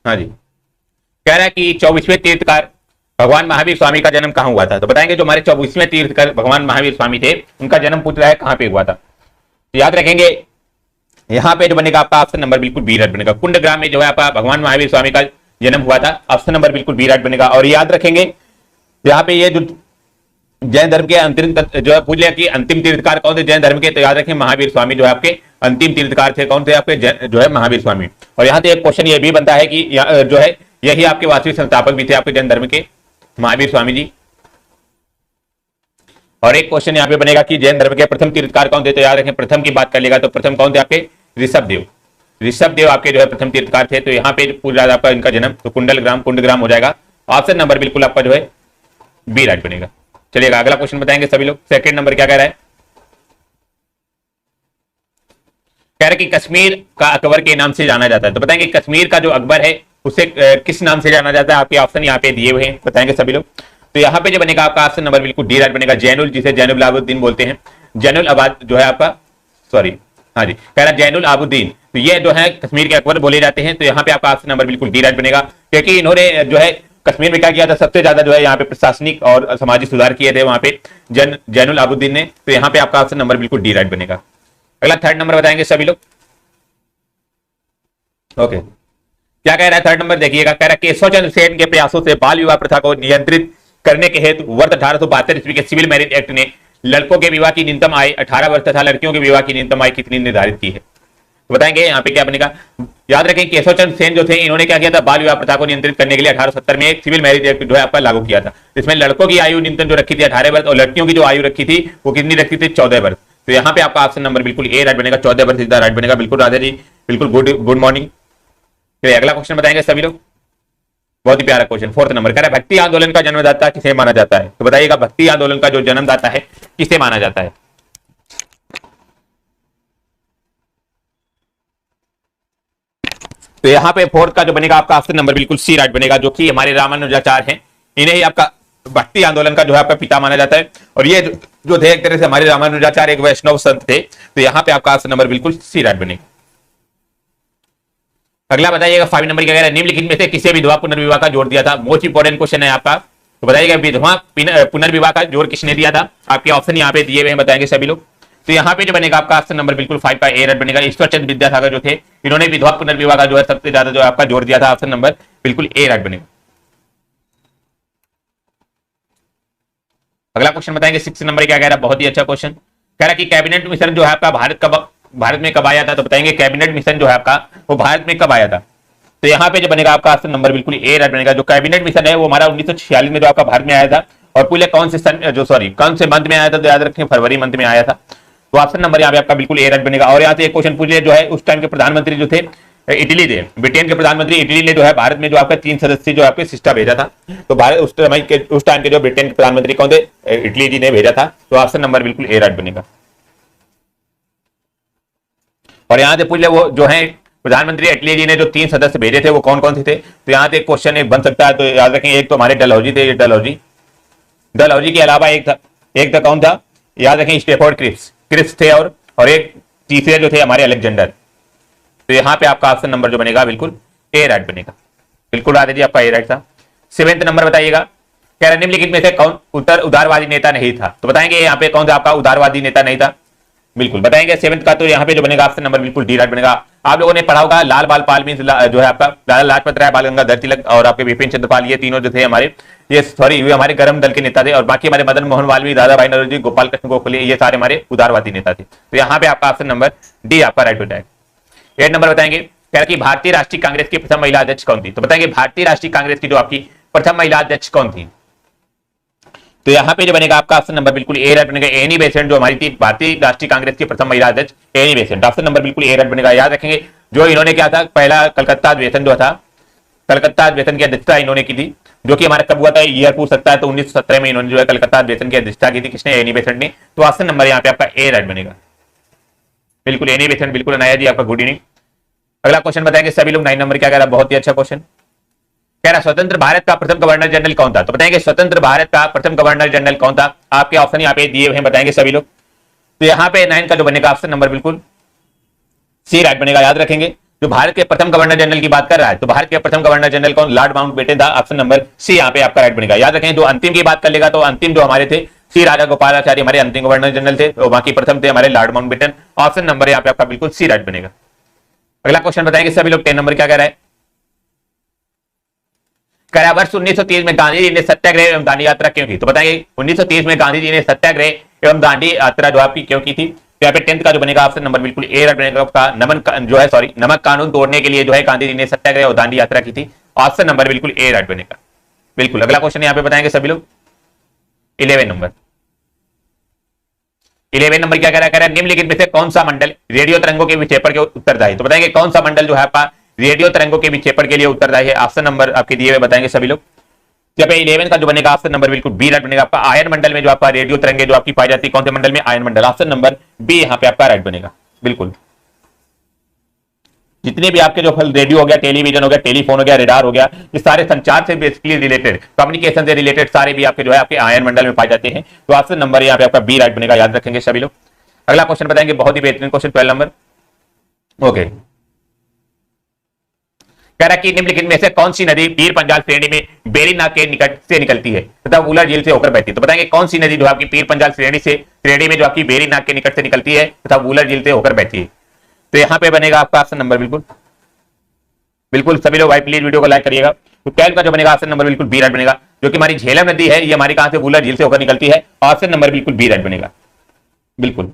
हाँ जी, कह रहा है कि 24वें तीर्थकार भगवान महावीर स्वामी का जन्म कहाँ हुआ था। तो बताएंगे जो हमारे 24वें तीर्थकर भगवान महावीर स्वामी थे, उनका जन्म पूछ रहा है कहां पे हुआ था। तो याद रखेंगे यहां पे जो बनेगा आपका ऑप्शन नंबर बिल्कुल बी राइट बनेगा। कुंडग्राम में जो है आपका भगवान महावीर स्वामी का जन्म हुआ था, ऑप्शन नंबर बिल्कुल बी राइट बनेगा। और याद रखेंगे यहाँ पे ये जो जैन धर्म के अंतिम जो है पूछ लिया कि अंतिम तीर्थकार कौन थे जैन धर्म के, तो याद रखें महावीर स्वामी जो है आपके अंतिम तीर्थकार थे। कौन थे आपके? जो है महावीर स्वामी। और यहाँ से एक क्वेश्चन ये भी बनता है कि जो है यही आपके वास्तविक संस्थापक भी थे आपके जैन धर्म के, महावीर स्वामी जी। और एक क्वेश्चन यहाँ पे बनेगा कि जैन धर्म के प्रथम तीर्थकार कौन थे, तो याद रखें प्रथम की बात कर लेगा तो प्रथम कौन थे आपके? ऋषभदेव। ऋषभदेव आपके जो है प्रथम तीर्थकार थे। तो यहाँ पे पूछ रहा था आपका इनका जन्म, तो कुंडग्राम हो जाएगा। ऑप्शन नंबर बिल्कुल आपका जो है बी राइट बनेगा। चलिएगा अगला क्वेश्चन बताएंगे सभी लोग। सेकंड नंबर क्या कह रहा है? कह रहे कि कश्मीर का अकबर के नाम से जाना जाता है। तो बताएंगे कश्मीर का जो अकबर है उसे किस नाम से जाना जाता है? आपके ऑप्शन यहाँ पे दिए हुए हैं, बताएंगे सभी लोग। तो यहाँ पे जो बनेगा आपका ऑप्शन नंबर बिल्कुल डी राइट बनेगा। जैनुल, जिसे जैनुल आबुद्दीन बोलते हैं। जैनुल आबाद जो है आपका, सॉरी हाँ जी, कह रहा जैनुल आबुद्दीन। तो ये जो है कश्मीर के अकबर बोले जाते हैं। तो यहाँ पे आपका ऑप्शन नंबर बिल्कुल डी राइट बनेगा, क्योंकि इन्होंने जो है कश्मीर में क्या किया था, सबसे ज्यादा जो है यहाँ पे प्रशासनिक और सामाजिक सुधार किए थे वहां पे जैनुल आबुद्दीन ने। तो यहाँ पे आपका ऑप्शन नंबर बिल्कुल डी राइट बनेगा। अगला थर्ड नंबर बताएंगे सभी लोग। ओके, क्या कह रहा है थर्ड नंबर देखिएगा। कह रहा है केशव चंद्र सेन के प्रयासों से बाल विवाह प्रथा को नियंत्रित करने के हेतु वर्ष 1872 ईस्वी के सिविल मैरिज एक्ट ने लड़कों के विवाह की न्यूनतम आयु 18 वर्ष तथा लड़कियों के विवाह की न्यूनतम आयु कितनी निर्धारित की है? तो बताएंगे यहाँ पे क्या बनेगा। याद रखें केशव चंद्र सेन जो थे इन्होंने क्या किया था, बाल विवाह प्रथा को नियंत्रित करने के लिए 1870 में एक सिविल मैरिज एक्ट जो है आपका लागू किया था। इसमें लड़कों की आयु न्यूनतम जो रखी थी 18 वर्ष और लड़कियों की जो आयु रखी थी वो कितनी रखी थी? 14 वर्ष। तो यहाँ पे आपका ऑप्शन नंबर बिल्कुल ए राइट बनेगा। 14 वर्ष सीधा राइट बनेगा। बिल्कुल राधा जी, बिल्कुल गुड मॉर्निंग। अगला क्वेश्चन बताएंगे सभी लोग, बहुत ही प्यारा क्वेश्चन। फोर्थ नंबर कह रहा है भक्ति आंदोलन का जन्मदाता किसे माना जाता है? तो बताइएगा भक्ति आंदोलन का जो जन्मदाता है किसे माना जाता है? तो यहाँ पे फोर्थ का जो बनेगा आपका ऑप्शन नंबर बिल्कुल सी राइट बनेगा, जो कि हमारे रामानुजाचार्य हैं। इन्हें ही आपका भक्ति आंदोलन का जो है आपका पिता माना जाता है। और ये जो थे एक तरह से हमारे रामानुजाचार्य एक वैष्णव संत थे। तो यहाँ पे आपका ऑप्शन नंबर बिल्कुल सी राइट बनेगा। अगला बताइएगा 5 नंबर क्या कह रहा है, निम्नलिखित में से किसे विधवा पुनर्विवाह का जोड़ दिया था? मोस्ट इंपोर्टेंट क्वेश्चन है आपका। तो बताइएगा विधवा पुनर्विवाह का जोड़ किसने दिया था? आपके ऑप्शन यहाँ पे दिए हुए हैं, बताएंगे सभी लोग। तो यहाँ पे जो बनेगा आपका ऑप्शन नंबर बिल्कुल 5 का ए राइट बनेगा। ईश्वर चंद्र विद्यासागर जो थे इन्होंने विधवा पुनर्विवाह का जो है सबसे ज्यादा जो आपका जोड़ दिया था। ऑप्शन नंबर बिल्कुल ए राइट बनेगा। अगला क्वेश्चन बताएंगे 6 नंबर क्या कह रहा है, बहुत ही अच्छा क्वेश्चन। कह रहा है कि कैबिनेट मिशन जो है आपका भारत में कब आया था? तो बताएंगे कैबिनेट मिशन जो है आपका वो भारत में कब आया था? तो यहाँ पे जो बनेगा आपका ऑप्शन नंबर बिल्कुल ए राइट बनेगा। जो कैबिनेट मिशन है वो हमारा 1946 में जो आपका भारत में आया था। और पूरे कौन से मंथ में आया था? तो याद रखें फरवरी मंथ में आया था। तो ऑप्शन नंबर यहाँ पे आपका बिल्कुल ए राइट बनेगा। और यहाँ से एक क्वेश्चन पूछ लिया जो है उस टाइम के प्रधानमंत्री जो थे इटली थे, ब्रिटेन के प्रधानमंत्री इटली ने जो है भारत में जो आपका 3 सदस्य जो आपके शिष्टा भेजा था। तो भारत उस टाइम के जो ब्रिटेन के प्रधानमंत्री कौन थे? इटली जी ने भेजा था। तो ऑप्शन नंबर बिल्कुल ए राइट बनेगा। और यहाँ से पूछ ले वो जो है प्रधानमंत्री इटली जी ने जो 3 सदस्य भेजे थे वो कौन कौन से थे? तो यहाँ से एक क्वेश्चन एक बन सकता है। तो याद रखें एक तो हमारे डलहौजी थे, डलहौजी के अलावा एक था कौन था? याद रखें स्टेफोर्ड क्रिप्स थे। और एक तीसरे जो थे हमारे अलेक्जेंडर। तो यहाँ पे आपका ऑप्शन नंबर जो बनेगा बिल्कुल ए राइट बनेगा। बिल्कुल राधे जी आपका ए राइट था। 7वां नंबर बताइएगा। कह रहे निम्नलिखित में से कौन उदारवादी नेता नहीं था? तो बताएंगे यहाँ पे कौन सा आपका उदारवादी नेता नहीं था? बिल्कुल बताएंगे 7th का। तो यहाँ पे जो बनेगा ऑप्शन नंबर बिल्कुल डी राइट बनेगा। आप लोगों ने पढ़ा होगा लाल बाल पाल मींस जो है आपका लाला लाजपत राय, बाल गंगाधर तिलक और आपके विपिन चंद्र पाल, ये तीनों जो थे हमारे ये हमारे गरम दल के नेता थे। और बाकी हमारे मदन मोहन मालवीय, दादा भाई नौरोजी, गोपाल कृष्ण गोखले, ये सारे हमारे उदारवादी नेता थे। तो यहाँ पे आपका ऑप्शन नंबर डी आपका राइट हो जाएगा। 8 नंबर बताएंगे। कह रहा कि भारतीय राष्ट्रीय कांग्रेस की प्रथम महिला अध्यक्ष कौन थी? तो बताएंगे भारतीय राष्ट्रीय कांग्रेस की जो आपकी प्रथम महिला अध्यक्ष कौन थी? तो यहाँ पे जो बनेगा आपका ऑप्शन नंबर बिल्कुल ए राइट बनेगा। एनी बेसेंट जो हमारी थी भारतीय राष्ट्रीय कांग्रेस की प्रथम महिला अध्यक्ष एनी बेसेंट। ऑप्शन नंबर बिल्कुल ए राइट बनेगा। याद रखेंगे जो इन्होंने क्या था, पहला कलकत्ता अधिवेशन जो था, कलकत्ता अधिवेशन की अध्यक्षता इन्होंने की थी। जो कि हमारा कब हुआ था, ईयर पूछ सकता है। तो 1917 में इन्होंने जो है कलकत्ता अधिवेशन की अध्यक्षता की थी। किसने? एनी बेसेंट ने। तो ऑप्शन नंबर यहाँ पे आपका ए राइट बनेगा। बिल्कुल एनी बेसेंट। बिल्कुल अनाया जी आपका गुड इवनिंग। अगला क्वेश्चन बताएंगे सभी लोग। 9 नंबर क्या कह रहा है, बहुत ही अच्छा क्वेश्चन। कह रहा स्वतंत्र भारत का प्रथम गवर्नर जनरल कौन था? तो बताएंगे स्वतंत्र भारत का प्रथम गवर्नर जनरल कौन था? आपके ऑप्शन यहाँ पे दिए हुए हैं, बताएंगे सभी लोग। तो यहाँ पे 9 का जो बनेगा ऑप्शन नंबर बिल्कुल सी राइट बनेगा। याद रखेंगे जो भारत के प्रथम गवर्नर जनरल की बात कर रहा है, तो भारत के प्रथम गवर्नर जनरल कौन? लॉर्ड माउंटबेटन था। ऑप्शन नंबर सी यहाँ पे आपका राइट बनेगा। याद रखें, जो अंतिम की बात कर लेगा तो अंतिम जो हमारे थे सी राजा गोपालाचार्य हमारे अंतिम गवर्नर जनरल थे, और बाकी प्रथम थे हमारे लॉर्ड माउंटबेटन। ऑप्शन नंबर यहाँ पे आपका बिल्कुल सी राइट बनेगा। अगला क्वेश्चन बताएंगे सभी लोग। 10 नंबर क्या कह रहा है? कह रहा है वर्ष 1930 में गांधी जी ने सत्याग्रह एवं दांडी यात्रा क्यों की? तो बताइए 1930 में गांधी जी ने सत्याग्रह एवं दांडी यात्रा जो आपकी क्यों की थी? तो यहाँ पे 10th का जो बनेगा ऑप्शन नंबर बिल्कुल ए राइट बनेगा आपका। नमक कानून तोड़ने के लिए जो है गांधी जी ने सत्याग्रह और दांडी यात्रा की थी। ऑप्शन नंबर बिल्कुल ए राइट बनेगा। बिल्कुल। अगला क्वेश्चन यहाँ पे बताएंगे सभी लोग। 11 नंबर क्या कह रहा है? निम्नलिखित में से कौन सा मंडल रेडियो तरंगों के विक्षेपण के उत्तरदायी? तो बताएंगे कौन सा मंडल जो है आपका रेडियो तरंगों के विक्षेपण के लिए उत्तरदायी है? ऑप्शन नंबर आपके दिए हुए बताएंगे सभी लोग। जब 11 का जो बनेगा ऑप्शन नंबर बिल्कुल बी राइट बनेगा आपका। आयन मंडल में जो आपका रेडियो तरंगे जो आपकी पाई जाती है, कौन से मंडल में? आयन मंडल। ऑप्शन नंबर बी यहाँ पे आपका राइट बनेगा। बिल्कुल। जितने भी आपके जो रेडियो हो गया, टेलीविजन हो गया, टेलीफोन हो गया, रेडार हो गया, ये सारे संचार से बेसिकली रिलेटेड, कम्युनिकेशन से रिलेटेड सारे भी आपके जो है आपके आयन मंडल में पाए जाते हैं। तो ऑप्शन नंबर यहाँ पे आपका बी राइट बनेगा। याद रखेंगे सभी लोग। अगला क्वेश्चन बताएंगे, बहुत ही बेहतरीन क्वेश्चन 12 नंबर। ओके, कह रहा कि निम्नलिखित में से कौन सी नदी पीर पंजाल श्रेणी में बेरीनाग के निकट से निकलती है तथा वूलर झील से होकर बहती है? तो बताएंगे कौन सी नदी जो आपकी पीर पंजाल श्रेणी में जो आपकी बेरीनाग के निकट से निकलती है तथा वूलर झील से होकर बहती है? तो यहां पे बनेगा आपका ऑप्शन नंबर बिल्कुल सभी लोग भाई प्लीज वीडियो को लाइक करिएगा। तो 12 का जो बनेगा ऑप्शन नंबर बिल्कुल बी राइट बनेगा। जो कि हमारी झेलम नदी है, ये हमारी कहां से? वूलर झील से होकर निकलती है। ऑप्शन नंबर बिल्कुल बी राइट बनेगा। बिल्कुल।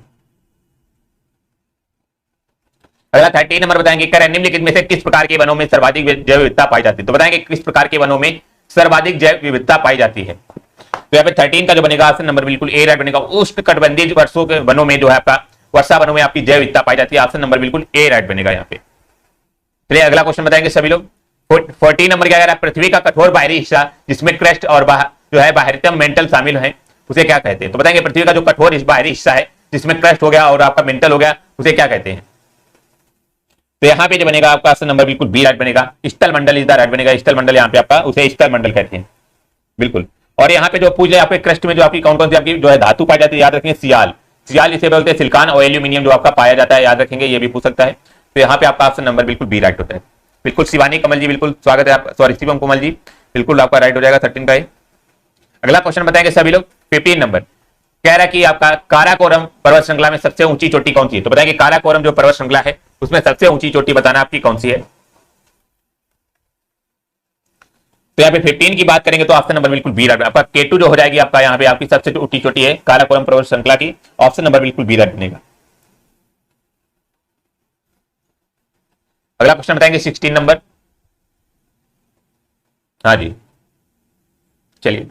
अगला 13 नंबर बताएंगे, कह रहे निम्नलिखित में से किस प्रकार के वनों में सर्वाधिक जैव विविधता पाई जाती है? तो बताएंगे किस प्रकार के वनों में सर्वाधिक जैव विविधता पाई जाती है? तो यहाँ पे 13 का जो बनेगा ऑप्शन नंबर बिल्कुल ए राइट बनेगा। उष्णकटिबंधीय वर्षों के वनों में जो है आपका वर्षा वनों में आपकी जैव विविधता पाई जाती है। ऑप्शन नंबर बिल्कुल ए राइट बनेगा यहाँ पे। चलिए अगला क्वेश्चन बताएंगे सभी लोग। 14 नंबर क्या कह रहा है? पृथ्वी का कठोर बाहरी हिस्सा जिसमें क्रस्ट और जो है बाहरीतम मेंटल शामिल है, उसे क्या कहते हैं? तो बताएंगे पृथ्वी का जो कठोर बाहरी हिस्सा है जिसमें क्रस्ट हो गया और आपका मेंटल हो गया, उसे क्या कहते हैं? तो यहाँ पे जो बनेगा आपका ऑप्शन नंबर बिल्कुल बी राइट बनेगा। स्थल मंडल इज द राइट बनेगा। स्थल मंडल यहाँ पे आपका उसे स्थल मंडल कहते हैं। बिल्कुल। और यहाँ पे जो पूछ ले आपके क्रस्ट में जो आपकी कौन कौन सी आपकी जो है धातु पाई जाती है, याद रखेंगे सियाल इसे बोलते हैं। सिलिकॉन और एल्यूमिनियम जो आपका पाया जाता है, याद रखेंगे, ये भी पूछ सकता है। तो यहाँ पे आपका ऑप्शन नंबर बिल्कुल बी राइट होता है। बिल्कुल। शिवानी कमल जी बिल्कुल स्वागत है आपका, सॉरी शिवम कोमल जी, बिल्कुल आपका राइट हो जाएगा 13 का। अगला क्वेश्चन बताएंगे सभी लोग। 15 नंबर कह रहा है कि आपका काराकोरम पर्वत श्रृंखला में सबसे ऊंची चोटी कौन सी है? तो बताएंगे काराकोरम जो पर्वत श्रृंखला है उसमें सबसे ऊंची चोटी बताना आपकी कौन सी है? तो यहाँ पे 15 की बात करेंगे तो ऑप्शन नंबर बिल्कुल बी राइट। आपका K2 जो हो जाएगी आपका यहाँ पे आपकी सबसे ऊंची चोटी है काराकोरम पर्वत श्रृंखला की। ऑप्शन नंबर बिल्कुल बी राइट बनेगा। अगला क्वेश्चन बताएंगे 16 नंबर। हाँ जी, चलिए।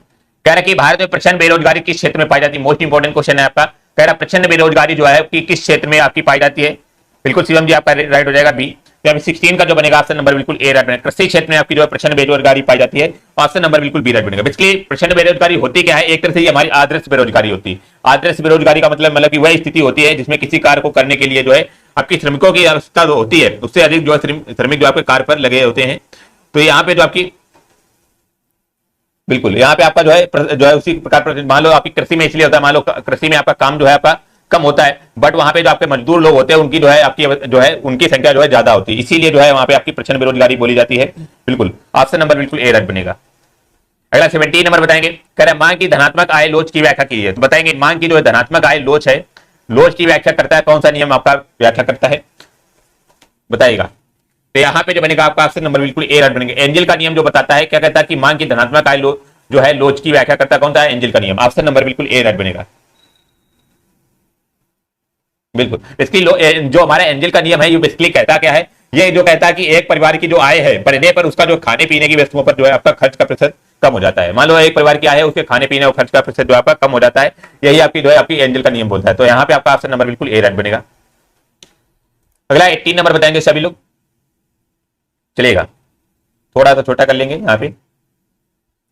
कह रहा है कि भारत में प्रचंड बेरोजगारी किस क्षेत्र में पाई जाती है? मोस्ट इंपोर्टेंट क्वेश्चन है आपका। कह रहा प्रचंड बेरोजगारी जो है कि किस क्षेत्र में आपकी पाई जाती है? बिल्कुल शिवम जी आपका राइट हो जाएगा बी। 16 का जो बनेगा ऑप्शन नंबर बिल्कुल ए राइट बनेगा। कृषि क्षेत्र में आपकी जो है प्रचंड बेरोजगारी पाई जाती है। ऑप्शन नंबर बिल्कुल बी राइट बनेगा। बेसिकली प्रचंड बेरोजगारी होती क्या है? एक तरह से हमारी आदर्श बेरोजगारी होती है। आदर्श बेरोजगारी का मतलब कि वह स्थिति होती है जिसमें किसी कार्य को करने के लिए जो है आपकी श्रमिकों की आवश्यकता जो होती है उससे अधिक जो है श्रमिक जो आपके कार्य पर लगे होते हैं। तो यहाँ पे जो आपकी बिल्कुल यहाँ पे आपका जो है उसी प्रकार मान लो आपकी कृषि में इसलिए होता है, मान लो कृषि में आपका काम जो है आपका कम होता है, बट वहां पे जो आपके मजदूर लोग होते हैं उनकी जो है आपकी जो है उनकी संख्या जो है ज्यादा होती है, इसीलिए जो है वहां पे आपकी प्रचंड बेरोजगारी बोली जाती है। बिल्कुल। ऑप्शन नंबर बिल्कुल ए राइट बनेगा। अगला 17 नंबर बताएंगे, कह रहे हैं मांग की धनात्मक आय लोच की व्याख्या कीजिए। तो बताएंगे मांग की जो है धनात्मक आय लोच है, लोच की व्याख्या करता है कौन सा नियम आपका व्याख्या करता है? बताइएगा। तो यहाँ पे जो बनेगा आपका ऑप्शन नंबर बिल्कुल ए राइट बनेगा। एंजल का नियम जो बताता है, क्या कहता है कि मांग की धनात्मक आय जो है लोच की व्याख्या करता है कौन सा है? एंजल का नियम। ऑप्शन नंबर बिल्कुल ए राइट बनेगा। बिल्कुल। बेसिकली जो हमारा एंजल का नियम है ये बेसिकली कहता क्या है? ये जो कहता है कि एक परिवार की जो आय है बढ़ने पर उसका जो खाने पीने की वस्तुओं पर जो है आपका खर्च का प्रतिशत कम हो जाता है। मान लो एक परिवार की आय है, उसके खाने पीने और खर्च का प्रतिशत जो आपका कम हो जाता है, यही आपकी जो है आपकी एंजल का नियम बोलता है। तो यहाँ पे आपका ऑप्शन नंबर बिल्कुल ए राइट बनेगा। अगला 18 नंबर बताएंगे सभी लोग, चलेगा थोड़ा सा छोटा कर लेंगे। यहाँ पे कह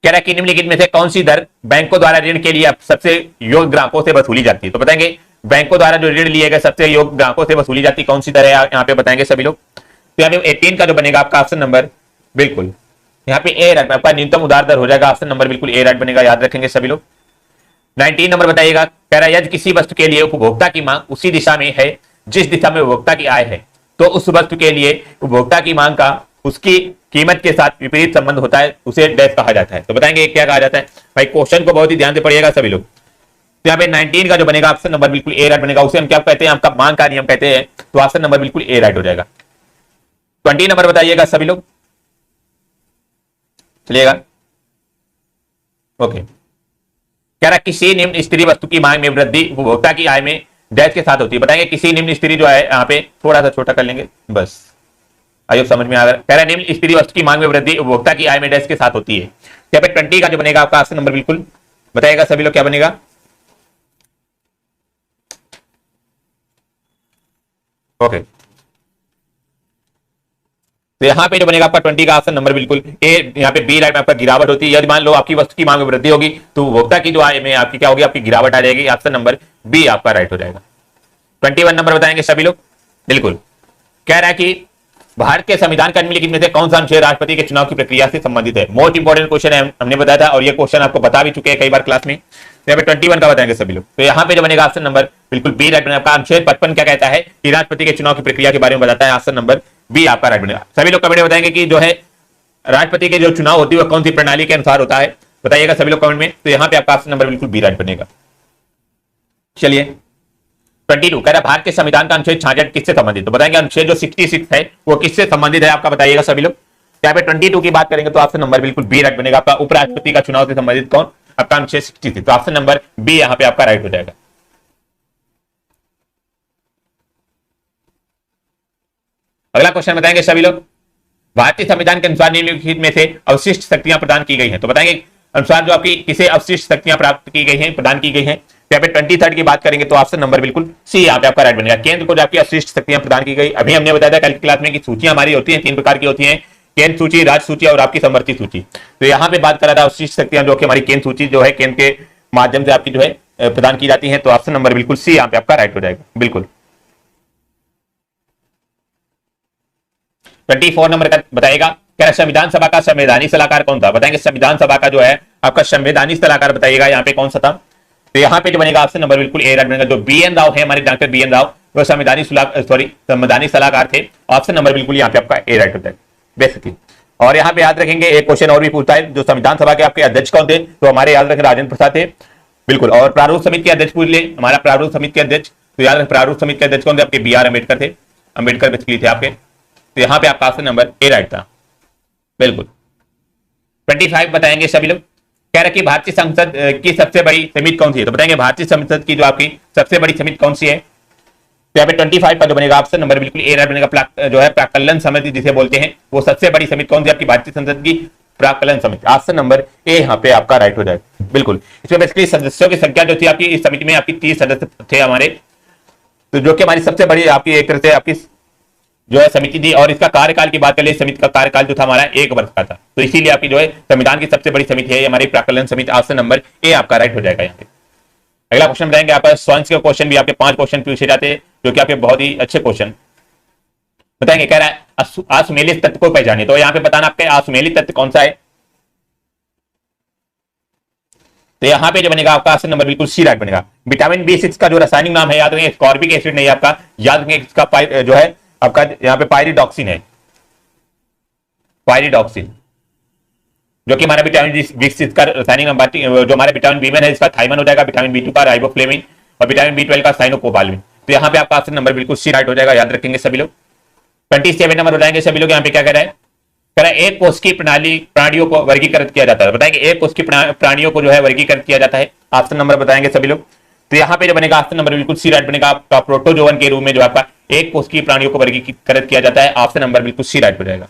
रहा है कि निम्नलिखित में से कौन सी दर बैंकों द्वारा ऋण के लिए सबसे योग्य ग्राहकों से वसूली जाती है? तो बताएंगे बैंकों द्वारा जो ऋण लिए गए सबसे योग्य ग्राहकों से वसूली जाती कौन सी दर है? यहाँ पे बताएंगे सभी लोग। तो यहाँ पे 18 का जो बनेगा आपका ऑप्शन नंबर बिल्कुल यहाँ पे ए राइट, आपका न्यूनतम उधार दर हो जाएगा। ऑप्शन नंबर बिल्कुल ए राइट बनेगा, याद रखेंगे सभी लोग। 19 नंबर बताइएगा, कह रहा है यदि किसी वस्तु के लिए उपभोक्ता की मांग उसी दिशा में है जिस दिशा में उपभोक्ता की आय है तो उस वस्तु के लिए उपभोक्ता की मांग का उसकी कीमत के साथ विपरीत संबंध होता है, उसे डैश कहा जाता है। तो बताएंगे क्या कहा जाता है भाई, क्वेश्चन को बहुत ही ध्यान से पढ़िएगा सभी लोग। तो यहाँ पे 19 का जो बनेगा ऑप्शन नंबर बिल्कुल ए राइट बनेगा, उसे हम क्या कहते हैं, आपका मांग का नियम कहते हैं। तो ऑप्शन नंबर बिल्कुल ए राइट हो जाएगा। 20 नंबर बताइएगा सभी लोग, चलिएगा। ओके, कह रहा किसी निम्न स्थिर वस्तु की मांग में वृद्धि उपभोक्ता की आय में डैश के साथ होती है। बताएंगे किसी निम्न स्थिर जो है, यहाँ पे थोड़ा सा छोटा कर लेंगे बस, आयोग समझ में आ रहा है। कह रहा निम्न स्थिर वस्तु की मांग में वृद्धि उपभोक्ता की आय में डैश के साथ होती है। यहाँ पे 20 का जो बनेगा आपका ऑप्शन नंबर बिल्कुल बताइएगा सभी लोग, क्या बनेगा। ओके, तो यहाँ पे जो बनेगा आपका 20 का ऑप्शन नंबर बिल्कुल ए, यहाँ पे बी राइट में आपका गिरावट होती है। यदि मान लो आपकी वस्तु की मांग में वृद्धि होगी तो उपभोक्ता की जो आय में आपकी क्या होगी, आपकी गिरावट आ जाएगी। ऑप्शन नंबर बी आपका राइट हो जाएगा। 21 नंबर बताएंगे सभी लोग, बिल्कुल। कह रहा है कि भारत के संविधान का निम्नलिखित में से कौन सा अनुच्छेद राष्ट्रपति के चुनाव की प्रक्रिया से संबंधित है। मोस्ट इंपोर्टेंट क्वेश्चन है, हमने बताया था और ये क्वेश्चन आपको बता भी चुके हैं कई बार क्लास में। तो यहाँ पे 21 का बताएंगे सभी लोग। तो यहाँ पे जो बनेगा ऑप्शन नंबर बिल्कुल बी राइट बनेगा। आपका अनुच्छेद 55 क्या कहता है कि राष्ट्रपति के चुनाव की प्रक्रिया के बारे में बताता है। ऑप्शन नंबर बी आपका राइट बनेगा। सभी लोग कमेंट में बताएंगे कि जो है राष्ट्रपति के जो चुनाव होती है वो कौन सी प्रणाली के अनुसार होता है, बताइएगा सभी लोग कमेंट में। तो यहाँ पे आपका ऑप्शन नंबर बिल्कुल बी राइट बनेगा। चलिए 22 कह रहा भारत के संविधान का अनुच्छेद 66 किससे संबंधित। तो बताएंगे अनुच्छेद जो 66 है वो किससे संबंधित है, आपका बताइएगा सभी लोग। यहाँ पे 22 की बात करेंगे तो ऑप्शन नंबर बिल्कुल बी राइट बनेगा। आपका उपराष्ट्रपति का चुनाव से संबंधित कौन, आपका अनुच्छेद 66। तो ऑप्शन नंबर बी यहाँ पे आपका राइट हो जाएगा। अगला क्वेश्चन बताएंगे सभी लोग, भारतीय संविधान के अनुसार निम्नलिखित में से अवशिष्ट शक्तियां प्रदान की गई हैं। तो बताएंगे अनुसार जो आपकी किसे अवशिष्ट शक्तियां प्राप्त की गई हैं, प्रदान की गई हैं। यहाँ पे 23 की बात करेंगे तो ऑप्शन नंबर बिल्कुल सी यहाँ पे आपका राइट बनेगा। केंद्र को जो आपकी अवशिष्ट शक्तियां प्रदान की गई, अभी हमने बताया था कल की क्लास में कि सूचियां हमारी होती हैं 3 प्रकार की होती हैं, केंद्र सूची, राज्य सूची और आपकी समवर्ती सूची। तो यहाँ पे बात करा था अवशिष्ट शक्तियां जो कि हमारी केंद्र सूची जो है केंद्र के माध्यम से आपकी जो है प्रदान की जाती है। तो ऑप्शन नंबर बिल्कुल सी यहाँ पे आपका राइट हो जाएगा, बिल्कुल। 24 नंबर का बताएगा, क्या संविधान सभा का संवैधानिक सलाहकार कौन था। बताएंगे संविधान सभा का जो है आपका संवैधानिक सलाहकार बताइएगा यहाँ पे कौन सा था। तो यहाँ पे जो बनेगा ऑप्शन नंबर बिल्कुल ए राइट बनेगा। जो बीएन राव है हमारे डॉक्टर बीएन राव, वो संवैधानिक संवैधानिक सलाहकार थे। ऑप्शन नंबर बिल्कुल यहाँ पे आपका ए राइट होता है बेसिकली। और यहाँ पे याद रखेंगे एक क्वेश्चन और भी पूछता है, जो संविधान सभा के आपके अध्यक्ष कौन थे। तो हमारे याद रखें राजेंद्र प्रसाद थे, बिल्कुल। और प्रारूप समिति के अध्यक्ष पूछ ले, हमारा प्रारूप समिति के अध्यक्ष, तो याद रखें प्रारूप समिति के अध्यक्ष कौन थे, आपके बी आर अम्बेडकर थे, अम्बेडकर बेसिकली थे आपके। तो यहाँ पे आपका ऑप्शन नंबर ए राइट था, बिल्कुल। 25 बताएंगे सभी लोग, कह रहे कि भारतीय संसद की सबसे बड़ी समिति कौन सी है। तो बताएंगे भारतीय संसद की जो आपकी सबसे बड़ी समिति कौन सी है। तो यहाँ पे 25 पर जो बनेगा ऑप्शन नंबर बिल्कुल ए राइट बनेगा। जो है प्राक्कलन समिति जिसे बोलते हैं, वो सबसे बड़ी समिति कौन सी आपकी भारतीय संसद की, प्राक्कलन समिति। ऑप्शन नंबर ए यहाँ पे आपका राइट हो जाएगा, बिल्कुल। इसमें बेसिकली सदस्यों की संख्या जो थी आपकी इस समिति में आपकी 30 सदस्य थे हमारे, तो जो कि हमारी सबसे बड़ी आपकी एक तरह से आपकी जो है समिति थी। और इसका कार्यकाल की बात करें, समिति का कार्यकाल जो था हमारा 1 वर्ष का था, तो इसीलिए आपकी जो है संविधान की सबसे बड़ी समिति है हमारी प्राक्कलन समिति। ऑप्शन नंबर ए आपका राइट हो जाएगा यहाँ पे। अगला क्वेश्चन बताएंगे, आपका स्वांस के क्वेश्चन भी आपके 5 क्वेश्चन पूछे जाते हैं, जो कि आपके बहुत ही अच्छे क्वेश्चन बताएंगे। कह रहा है आसुमेलित तत्व को पहचाने। तो यहाँ पे बताना आपके आसुमेलित तत्व कौन सा है। तो यहाँ पे जो बनेगा आपका ऑप्शन नंबर बिल्कुल सी राइट बनेगा। विटामिन B6 का जो रासायनिक नाम है याद रखें, स्कॉर्बिक एसिड नहीं आपका, याद रखें इसका जो है आपका यहाँ पे पायरिडॉक्सिन है, पायरिडॉक्सिन, जो कि हमारा विटामिन B6 का रासायनिक नाम। जो हमारा विटामिन B1 है इसका थाइमन हो जाएगा, विटामिन B2 का राइबोफ्लेविन और विटामिन B12 का साइनोकोबाल्मिन। तो यहाँ पे आपका ऑप्शन नंबर बिल्कुल सी राइट हो जाएगा, याद रखेंगे सभी लोग। 27 नंबर बताएंगे सभी लोग, यहाँ पे क्या कह रहा है, कह रहा है एक कोष की प्राणियों को वर्गीकृत किया जाता है। बताएंगे एक कोष की प्राणियों को जो है वर्गीकृत किया जाता है। ऑप्शन नंबर बताएंगे सभी लोग। तो यहाँ पे जो बनेगा ऑप्शन नंबर बिल्कुल सी राइट बनेगा। आपका प्रोटोजोवन के रूप में जो आपका एक कोष की प्राणियों को वर्गीकृत किया जाता है। ऑप्शन नंबर बिल्कुल सी राइट हो जाएगा।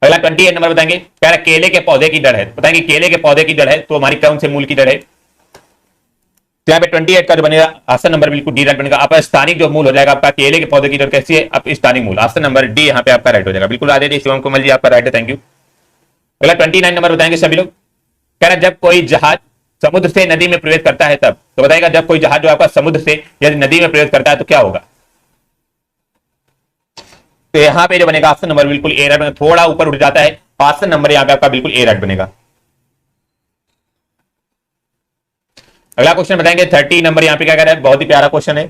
अगला 28 नंबर बताएंगे, कह रहा है केले के पौधे की जड़ है। बताएंगे केले के पौधे की जड़ है तो हमारी कौन से मूल की जड़ है। तो यहाँ पे 28 का जो बनेगा ऑप्शन नंबर बिल्कुल डी राइट बनेगा। आपका स्थानिक जो मूल हो जाएगा आपका केले के पौधे की जड़ कैसी है, आप स्थानिक मूल। ऑप्शन नंबर डी यहाँ पे आपका राइट हो जाएगा, बिल्कुल। आदित्य शिवम कोमल जी आपका राइट है, थैंक यू। अगला 29 नंबर बताएंगे सभी लोग, कह रहा है जब कोई जहाज समुद्र से नदी में प्रवेश करता है तब। तो बताएगा जब कोई जहाज जो आपका समुद्र से यदि नदी में प्रवेश करता है तो क्या होगा। तो यहाँ पे जो बनेगा ऑप्शन नंबर बिल्कुल ए राइट बनेगा, थोड़ा ऊपर उठ जाता है। ऑप्शन नंबर यहाँ पे आपका बिल्कुल ए राइट बनेगा। अगला क्वेश्चन बताएंगे 30 नंबर, यहाँ पे क्या कह रहा है, बहुत ही प्यारा क्वेश्चन है।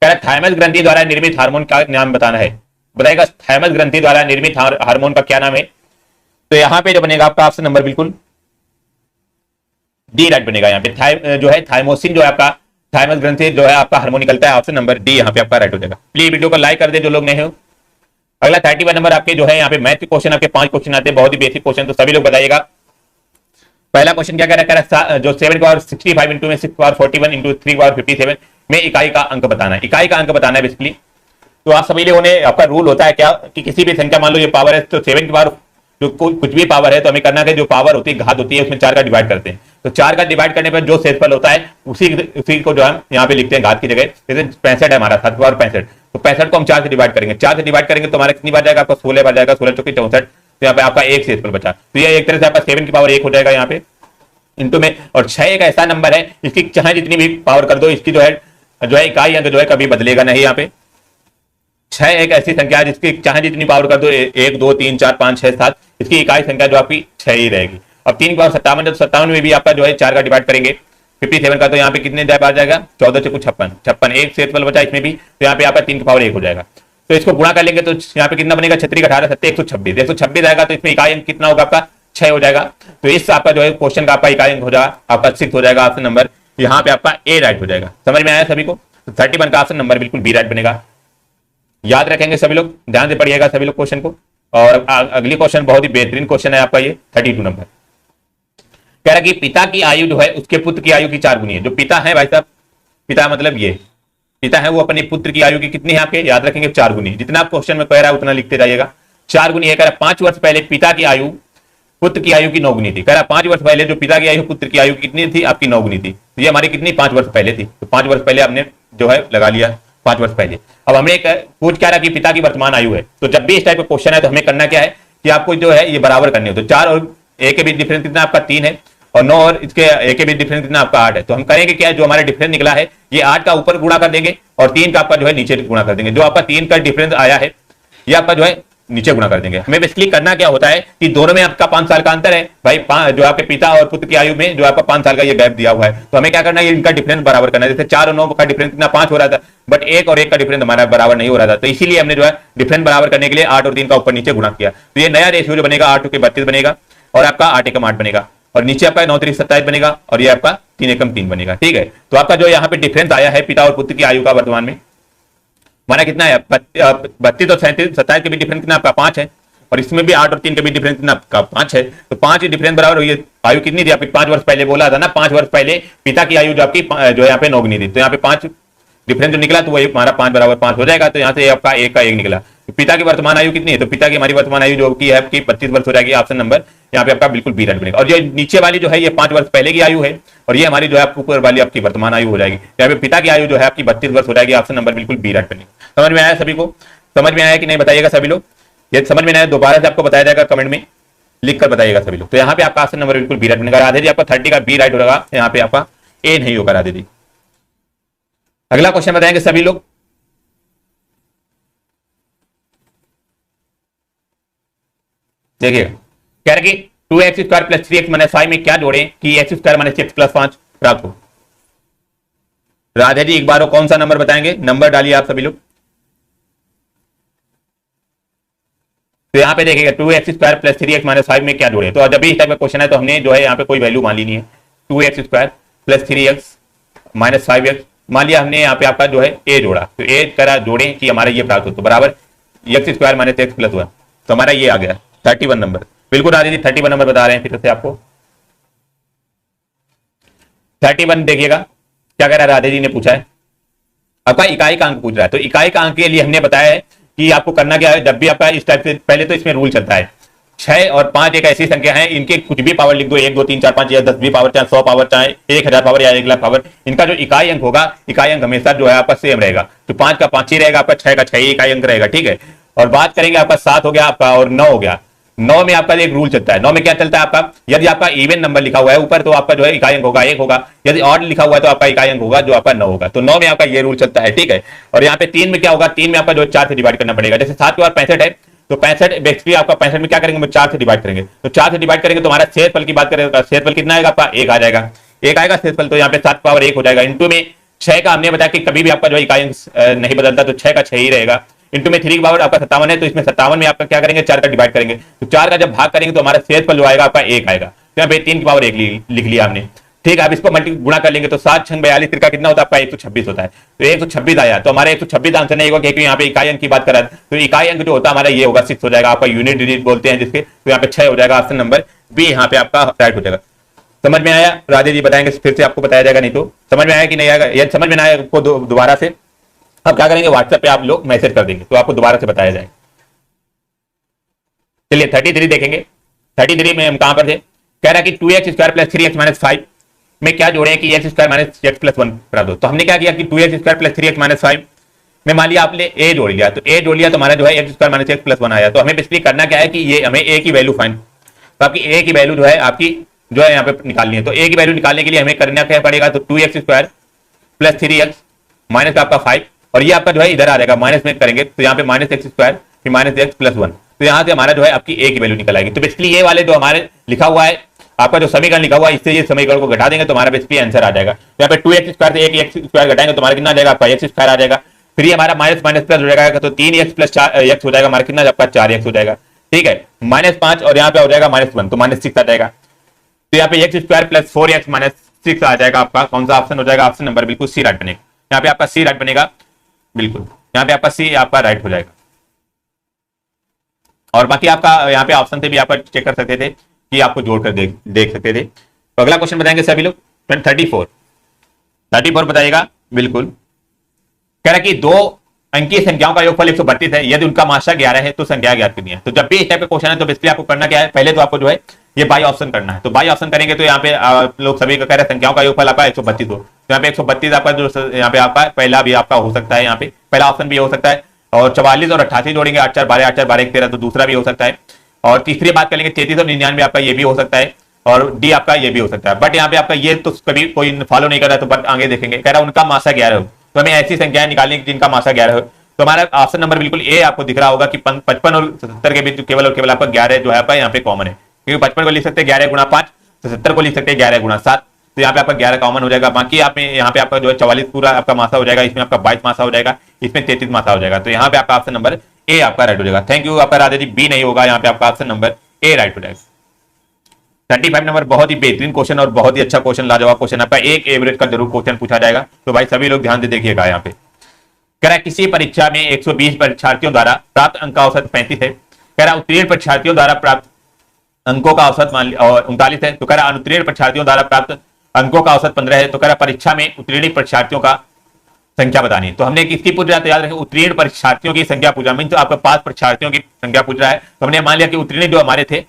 कह रहा थाइमस ग्रंथि द्वारा निर्मित हार्मोन का नाम बताना है। बताएगा थाइमस ग्रंथि द्वारा निर्मित हार्मोन का क्या नाम है। तो यहां पे जो बनेगा आपका ऑप्शन नंबर बिल्कुल डी राइट बनेगा। यहाँ पे जो है थाइमोसिन जो है आपका थाइमस ग्रंथि जो है आपका हार्मोन निकलता है, ऑप्शन नंबर डी यहाँ पे आपका राइट हो जाएगा। प्लीज वीडियो को लाइक कर दे जो लोग नहीं हो। अगला 31 नंबर आपके जो है यहाँ पे मैथ के क्वेश्चन आपके 5 क्वेश्चन आते हैं, बहुत ही बेसिक क्वेश्चन, तो सभी लोग बताइएगा। पहला क्वेश्चन क्या कह रहा है, जो 7 का 65 इंटू में 6 का 41 इंटू 3 का 57 में इकाई का अंक बताना है। इकाई का अंक बताना है बेसिकली। तो आप सभी लोगों ने आपका रूल होता है क्या कि किसी भी संख्या मान लो ये पावर है तो 7 की पावर जो कुछ भी पावर है तो हमें करना है जो पावर होती है घात होती है उसमें 4 का डिवाइड करते हैं। तो 4 का डिवाइड करने पर जो शेषफल होता है उसी को जो हम यहाँ पे लिखते हैं घात की जगह। जैसे 65 है हमारा 7 की पावर 65, तो 65 को हम 4 से डिवाइड करेंगे। 4 से डिवाइड करेंगे तो हमारा कितनी बार जाएगा, आपका 16 बार जाएगा, 16 चौकी 64। तो यहाँ पे आपका एक शेषफल बचा। तो ये एक तरह से आपका 7 की पावर 1 हो जाएगा यहाँ पे इंटू में। और 6 एक ऐसा नंबर है इसकी चाहे जितनी भी पावर कर दो इसकी जो है इकाई अंक जो है कभी बदलेगा नहीं। यहाँ पे 6 एक ऐसी संख्या है जिसकी चाहे जितनी पावर कर दो 1 2 3 4 5 6 7 इसकी इकाई संख्या जो आपकी 6 ही रहेगी। अब 3 की पावर 57 है तो 57 में भी आपका जो है 4 का डिवाइड करेंगे 57 का, तो यहाँ पे कितने आ जाएगा 14 से कुछ 56 एक शेषफल बचा इसमें भी, तो यहाँ पे आपका 3 की पावर 1 हो जाएगा। तो इसको गुणा कर लेंगे तो यहाँ पे कितना बनेगा 36 18 7 126 126 आएगा। तो इसमें इकाई अंक कितना होगा आपका 6 हो जाएगा। तो इस आपका जो है क्वेश्चन का आपका इकाई अंक हो जाएगा आपका 6 हो जाएगा। ऑप्शन नंबर यहाँ पे आपका ए राइट हो जाएगा। समझ में आया सभी को। तो 31 का ऑप्शन नंबर बिल्कुल बी राइट बनेगा। याद रखेंगे सभी लोग, ध्यान से पढ़िएगा सभी लोग क्वेश्चन को। और अगली क्वेश्चन बहुत ही बेहतरीन क्वेश्चन है आपका ये 32 नंबर। कह रहा कि पिता की आयु जो है उसके पुत्र की आयु की 4 गुनी है। जो पिता है भाई साहब, पिता मतलब ये पिता है वो अपने पुत्र की आयु की कितनी है आपके, याद रखेंगे 4 गुनी। जितना आप क्वेश्चन में कह रहा है उतना लिखते जाइएगा। 4 गुनी है। कह रहा 5 वर्ष पहले पिता की आयु पुत्र की आयु की 9 गुनी थी। कह रहा 5 वर्ष पहले जो पिता की आयु पुत्र की आयु कितनी थी आपकी 9 गुनी थी। तो ये हमारी कितनी 5 वर्ष पहले थी। तो 5 वर्ष पहले हमने जो है लगा लिया 5 वर्ष पहले। अब हमें पूछ क्या रहा कि पिता की वर्तमान आयु है। तो जब भी इस टाइप का क्वेश्चन है तो हमें करना क्या है कि आपको जो है ये बराबर करने हो। तो 4 और ए के बीच डिफरेंस कितना आपका 3 है और 9 और इसके ए के बीच डिफरेंस कितना आपका 8 है। तो हम करेंगे क्या, जो हमारा डिफरेंस निकला है ये 8 का ऊपर गुणा कर देंगे और 3 का आपका जो है नीचे गुणा कर देंगे। जो आपका 3 का डिफरेंस आया है ये आपका जो है नीचे गुणा कर देंगे। हमें बेसिकली करना क्या होता है कि दोनों में आपका 5 साल का अंतर है भाई, जो आपके पिता और पुत्र की आयु में जो आपका 5 साल का ये गैप दिया हुआ है। तो हमें क्या करना है इनका डिफरेंस बराबर करना है। जैसे 4 और 9 का डिफरेंस कितना 5 हो रहा था, बट 1 और 1 का डिफरेंस हमारा बराबर नहीं हो रहा था। तो इसीलिए हमने जो है डिफरेंस बराबर करने के लिए 8 और 3 का ऊपर नीचे गुणा किया। तो ये नया रेशियो जो बनेगा 8 के 32 बनेगा और आपका 8 एकम 8 बनेगा और नीचे आपका 9 3 27 बनेगा और ये आपका 3 एकम 3 बनेगा। ठीक है। तो आपका जो यहाँ पे डिफरेंस आया है पिता और पुत्र की आयु का वर्तमान में माना कितना है 32 और 27 के भी डिफरेंस कितना आपका 5 है और इसमें भी 8 और 3 के भी डिफरेंस कितना आपका 5 है। तो 5 डिफरेंस बराबर हुई। आयु कितनी थी आपकी 5 वर्ष पहले बोला था ना, 5 वर्ष पहले पिता की आयु जो आपकी जो यहाँ पे 9 गुनी थी। तो यहाँ पे 5 डिफरेंस जो निकला तो वो हमारा 5 बराबर 5 हो जाएगा। तो यहाँ से आपका 1 का 1 निकला। तो पिता की वर्तमान आयु कितनी है, तो पिता की हमारी वर्तमान आयु जो की है आपकी 32 वर्ष हो जाएगी। ऑप्शन नंबर यहाँ पे आपका बिल्कुल बी राइट बनेगा। और ये नीचे वाली जो है ये 5 वर्ष पहले की आयु है और ये हमारी जो है ऊपर वाली आपकी वर्तमान आयु हो जाएगी। यहाँ पे पिता की आयु जो है आपकी 32 वर्ष हो जाएगी। ऑप्शन नंबर बिल्कुल बी राइट बनेगा। समझ में आया सभी को, समझ में आया कि नहीं बताइएगा सभी लोग। ये समझ में नहीं आया दोबारा से आपको बताया जाएगा, कमेंट में लिख कर बताइएगा सभी लोग। तो यहाँ पे आपका ऑप्शन नंबर बिल्कुल बी राइट बनेगा। राधे जी आपका 30 का बी राइट होगा, यहाँ पे आपका ए नहीं होगा राधे जी। अगला क्वेश्चन बताएंगे सभी लोग। देखिएगा कह रहे कि 2x² + 3x - 5 में क्या जोड़ें कि x² - x + 5 प्राप्त हो। राधे जी एक बार कौन सा नंबर बताएंगे, नंबर डालिए आप सभी लोग। तो यहाँ पे देखिएगा 2x² + 3x - 5 में क्या जोड़े। तो जब भी इस टाइप का क्वेश्चन है तो हमने जो है यहाँ पे कोई वैल्यू मान ली नहीं है। 2x² + 3x - 5x मान लिया हमने, यहाँ पे आपका जो है a जोड़ा। तो a करा जोड़े कि हमारा ये प्राप्त हो। तो बराबर x² - x + 1। तो हमारा ये आ गया 31 नंबर। बिल्कुल राधे जी 31 नंबर बता रहे हैं फिर से आपको। 31 देखिएगा क्या कह रहा है, राधे जी ने पूछा है आपका इकाई का अंक पूछ रहा है। तो इकाई का अंक के लिए हमने बताया है कि आपको करना क्या है, जब भी आपका इस टाइप से पहले तो इसमें रूल चलता है 6 और 5 एक ऐसी संख्या है इनके कुछ भी पावर लिख दो, 1 2 3 4 5 या 10 भी पावर, चाहे 100 पावर, चाहे 1000 पावर या 1 लाख पावर। इनका जो इकाई अंक होगा, इकाई अंक हमेशा जो है आपका सेम रहेगा। तो 5 का 5 ही रहेगा, आपका 6 का 6 ही इकाई अंक रहेगा। ठीक है। और बात करेंगे आपका 7 हो गया आपका और 9 हो गया। 9 में आपका एक रूल चलता है। 9 में क्या चलता है आपका, यदि आपका इवन नंबर लिखा हुआ है ऊपर तो आपका जो है इकाई अंक होगा 1 होगा, यदि ऑड लिखा हुआ है तो आपका इकाई अंक होगा जो आपका 9 होगा। तो 9 में आपका ये रूल चलता है। ठीक है। और यहाँ पे 3 में क्या होगा, 3 में आपका जो 4 से डिवाइड करना पड़ेगा। जैसे 7 के बाद 65 है तो 65 बेसिकली आपका 65 में क्या करेंगे 4 से डिवाइड करेंगे। तो 4 से डिवाइड करेंगे तो हमारा शेषफल की बात करेंगे, शेषफल कितना आएगा आपका 1 आ जाएगा। 1 आएगा शेषफल। तो यहाँ पे 7 पावर 1 हो जाएगा इंटू में 6 का हमने बताया कि कभी भी आपका जो इकाई अंक नहीं बदलता, तो 6 का 6 ही रहेगा। इंटू में 3 की पावर आपका 57 है, तो इसमें 57 में आपका क्या करेंगे, 4 का डिवाइड करेंगे, तो 4 का जब भाग करेंगे तो हमारा शेष पर जो आएगा आपका 1 आएगा। तो यहाँ पे 3 की पावर 1 लिख लिया हमने। ठीक है, अब इसको मल्टी गुणा कर लेंगे तो 7 6 42 का कितना होता है आपका 126 होता है। तो 126 आया, तो हमारा 126 आंसर नहीं होगा, क्योंकि यहाँ पे इकाई अंक की बात कर रहा है, तो इकाई अंक जो होता है हमारा ये होगा 6 हो जाएगा, आपका यूनिट डिजिट बोलते हैं जिसके, तो यहाँ पे 6 हो जाएगा, ऑप्शन नंबर बी यहाँ पे आपका राइट हो जाएगा। समझ में आया? राधे जी बताएंगे, फिर से आपको बताया जाएगा, नहीं तो समझ में आया कि नहीं आएगा? यदि समझ में ना आया आपको दोबारा से अब क्या करेंगे, व्हाट्सएप पे आप लोग मैसेज कर देंगे तो आपको दोबारा से बताया जाएगा। चलिए 33 देखेंगे। 33 में हम कहां पर थे, कह रहा कि 2x² + 3x - 5 में क्या जोड़े कि x² - x + 1 प्राप्त हो। तो हमने क्या किया कि 2x² + 3x - 5 में मान लिया आपने a जोड़ लिया, तो a जोड़ लिया तो हमारा जो है x² - x + 1 आया। तो हमें बेसिकली करना क्या है कि ये हमें a की वैल्यू फाइंड, तो आपकी a की वैल्यू जो है आपकी जो है यहाँ पे निकालनी है। तो a की वैल्यू निकालने के लिए हमें करना क्या पड़ेगा, तो 2x² + 3x माइनस आपका 5, और ये आपका जो है इधर आ जाएगा, माइनस में करेंगे तो यहाँ पे -x² फिर -x + 1, तो यहाँ से हमारा जो है आपकी a की वैल्यू निकल आएगी। तो बेसिकली ये वाले जो हमारे लिखा हुआ है आपका जो समीकरण लिखा हुआ है, इससे ये समीकरण को घटा देंगे तो हमारा बेसिकली आंसर आ जाएगा। तो यहाँ पे 2x² से 1x² घटाएंगे तो हमारा कितना आ जाएगा, आपका x² आ जाएगा। फिर ये हमारा माइनस माइनस प्लस हो जाएगा, तो 3x + 4x हो जाएगा, हमारा कितना आपका 4x हो जाएगा। ठीक है, -5 और यहाँ पे हो जाएगा -1, तो -6 आ जाएगा। तो यहाँ पे x² + 4x - 6 आ जाएगा। आपका कौन सा ऑप्शन हो जाएगा, ऑप्शन नंबर बिल्कुल सी राइट बनेगा। यहाँ पे आपका सी राइट बनेगा, बिल्कुल यहाँ पे आपका सी आपका राइट हो जाएगा। और बाकी आपका यहाँ पे ऑप्शन से भी आप चेक कर सकते थे कि आपको जोड़कर देख सकते थे। तो अगला क्वेश्चन बताएंगे सभी लोग, 34 बताइएगा। बिल्कुल कह रहा कि 2 अंकीय संख्याओं का योगफल 132 है, यदि उनका माशा 11 है तो संख्या ज्ञात करनी है। तो जब भी इस टाइप का क्वेश्चन है तो बेसिकली आपको करना क्या है, पहले तो आपको जो है ये बाई ऑप्शन करना है। तो बाई ऑप्शन करेंगे तो यहाँ पे आप लोग सभी को कह रहे हैं संख्याओं का योगफल आपका 132 हो, तो यहाँ पे 132 आपका जो यहाँ पे आपका पहला भी आपका हो सकता है, यहाँ पे पहला ऑप्शन भी हो सकता है। और 44 और 88 जोड़ेंगे 8 4 12 8 4 12 1 13, तो दूसरा भी हो सकता है। और तीसरी बात करेंगे 33 और 99 आपका ये भी हो सकता है, और डी आपका ये भी हो सकता है। बट यहाँ पे आपका ये तो कभी कोई फॉलो नहीं कर रहा है, तो बट आगे देखेंगे, कह रहा है उनका मासा 11 हो, तो हमें ऐसी संख्याएं निकालनी जिनका मासा 11 हो। तो हमारा ऑप्शन नंबर बिल्कुल ए आपको दिख रहा होगा कि 55 और 77 के बीच केवल और केवल आपका 11 जो है आपका यहाँ पे कॉमन है, क्योंकि 55 को लिख सकते हैं 11 × 5, 77 को लिख सकते हैं 11 × 7, तो यहाँ पे आपका 11 कॉमन हो जाएगा। बाकी आप यहाँ पे आपका जो है 44 पूरा आपका मासा हो जाएगा, इसमें आपका 22 मासा हो जाएगा, इसमें 33 मासा हो जाएगा। तो यहाँ पे आपका ऑप्शन नंबर ए आपका राइट हो जाएगा। थैंक यू आपका राधे जी, बी नहीं होगा, यहाँ पे आपका ऑप्शन नंबर ए राइट हो जाएगा। 35 नंबर बहुत ही बेहतरीन क्वेश्चन और बहुत ही अच्छा क्वेश्चन, लाजवाब क्वेश्चन आपका, एक एवरेज का जरूर क्वेश्चन पूछा जाएगा, तो भाई सभी लोग ध्यान से देखिएगा। यहाँ पे कह रहा है किसी परीक्षा में 120 परीक्षार्थियों द्वारा प्राप्त अंक का औसत 35 है, कह रहा उत्तीर्ण परीक्षार्थियों द्वारा प्राप्त अंकों का औसत 39 है, तो कह रहा अनुत्तीर्ण परीक्षार्थियों द्वारा प्राप्त अंकों का औसत 15 है, तो कह रहा परीक्षा में उत्तीर्ण परीक्षार्थियों का संख्या बतानी है। तो हमने किसकी पूछ रहा है, तो याद रखें उत्तीर्ण परीक्षार्थियों की संख्या पूछ रहा है, तो आपके पास परीक्षार्थियों की संख्या पूछ रहा है। तो हमने मान लिया कि उत्तीर्ण जो हमारे थे,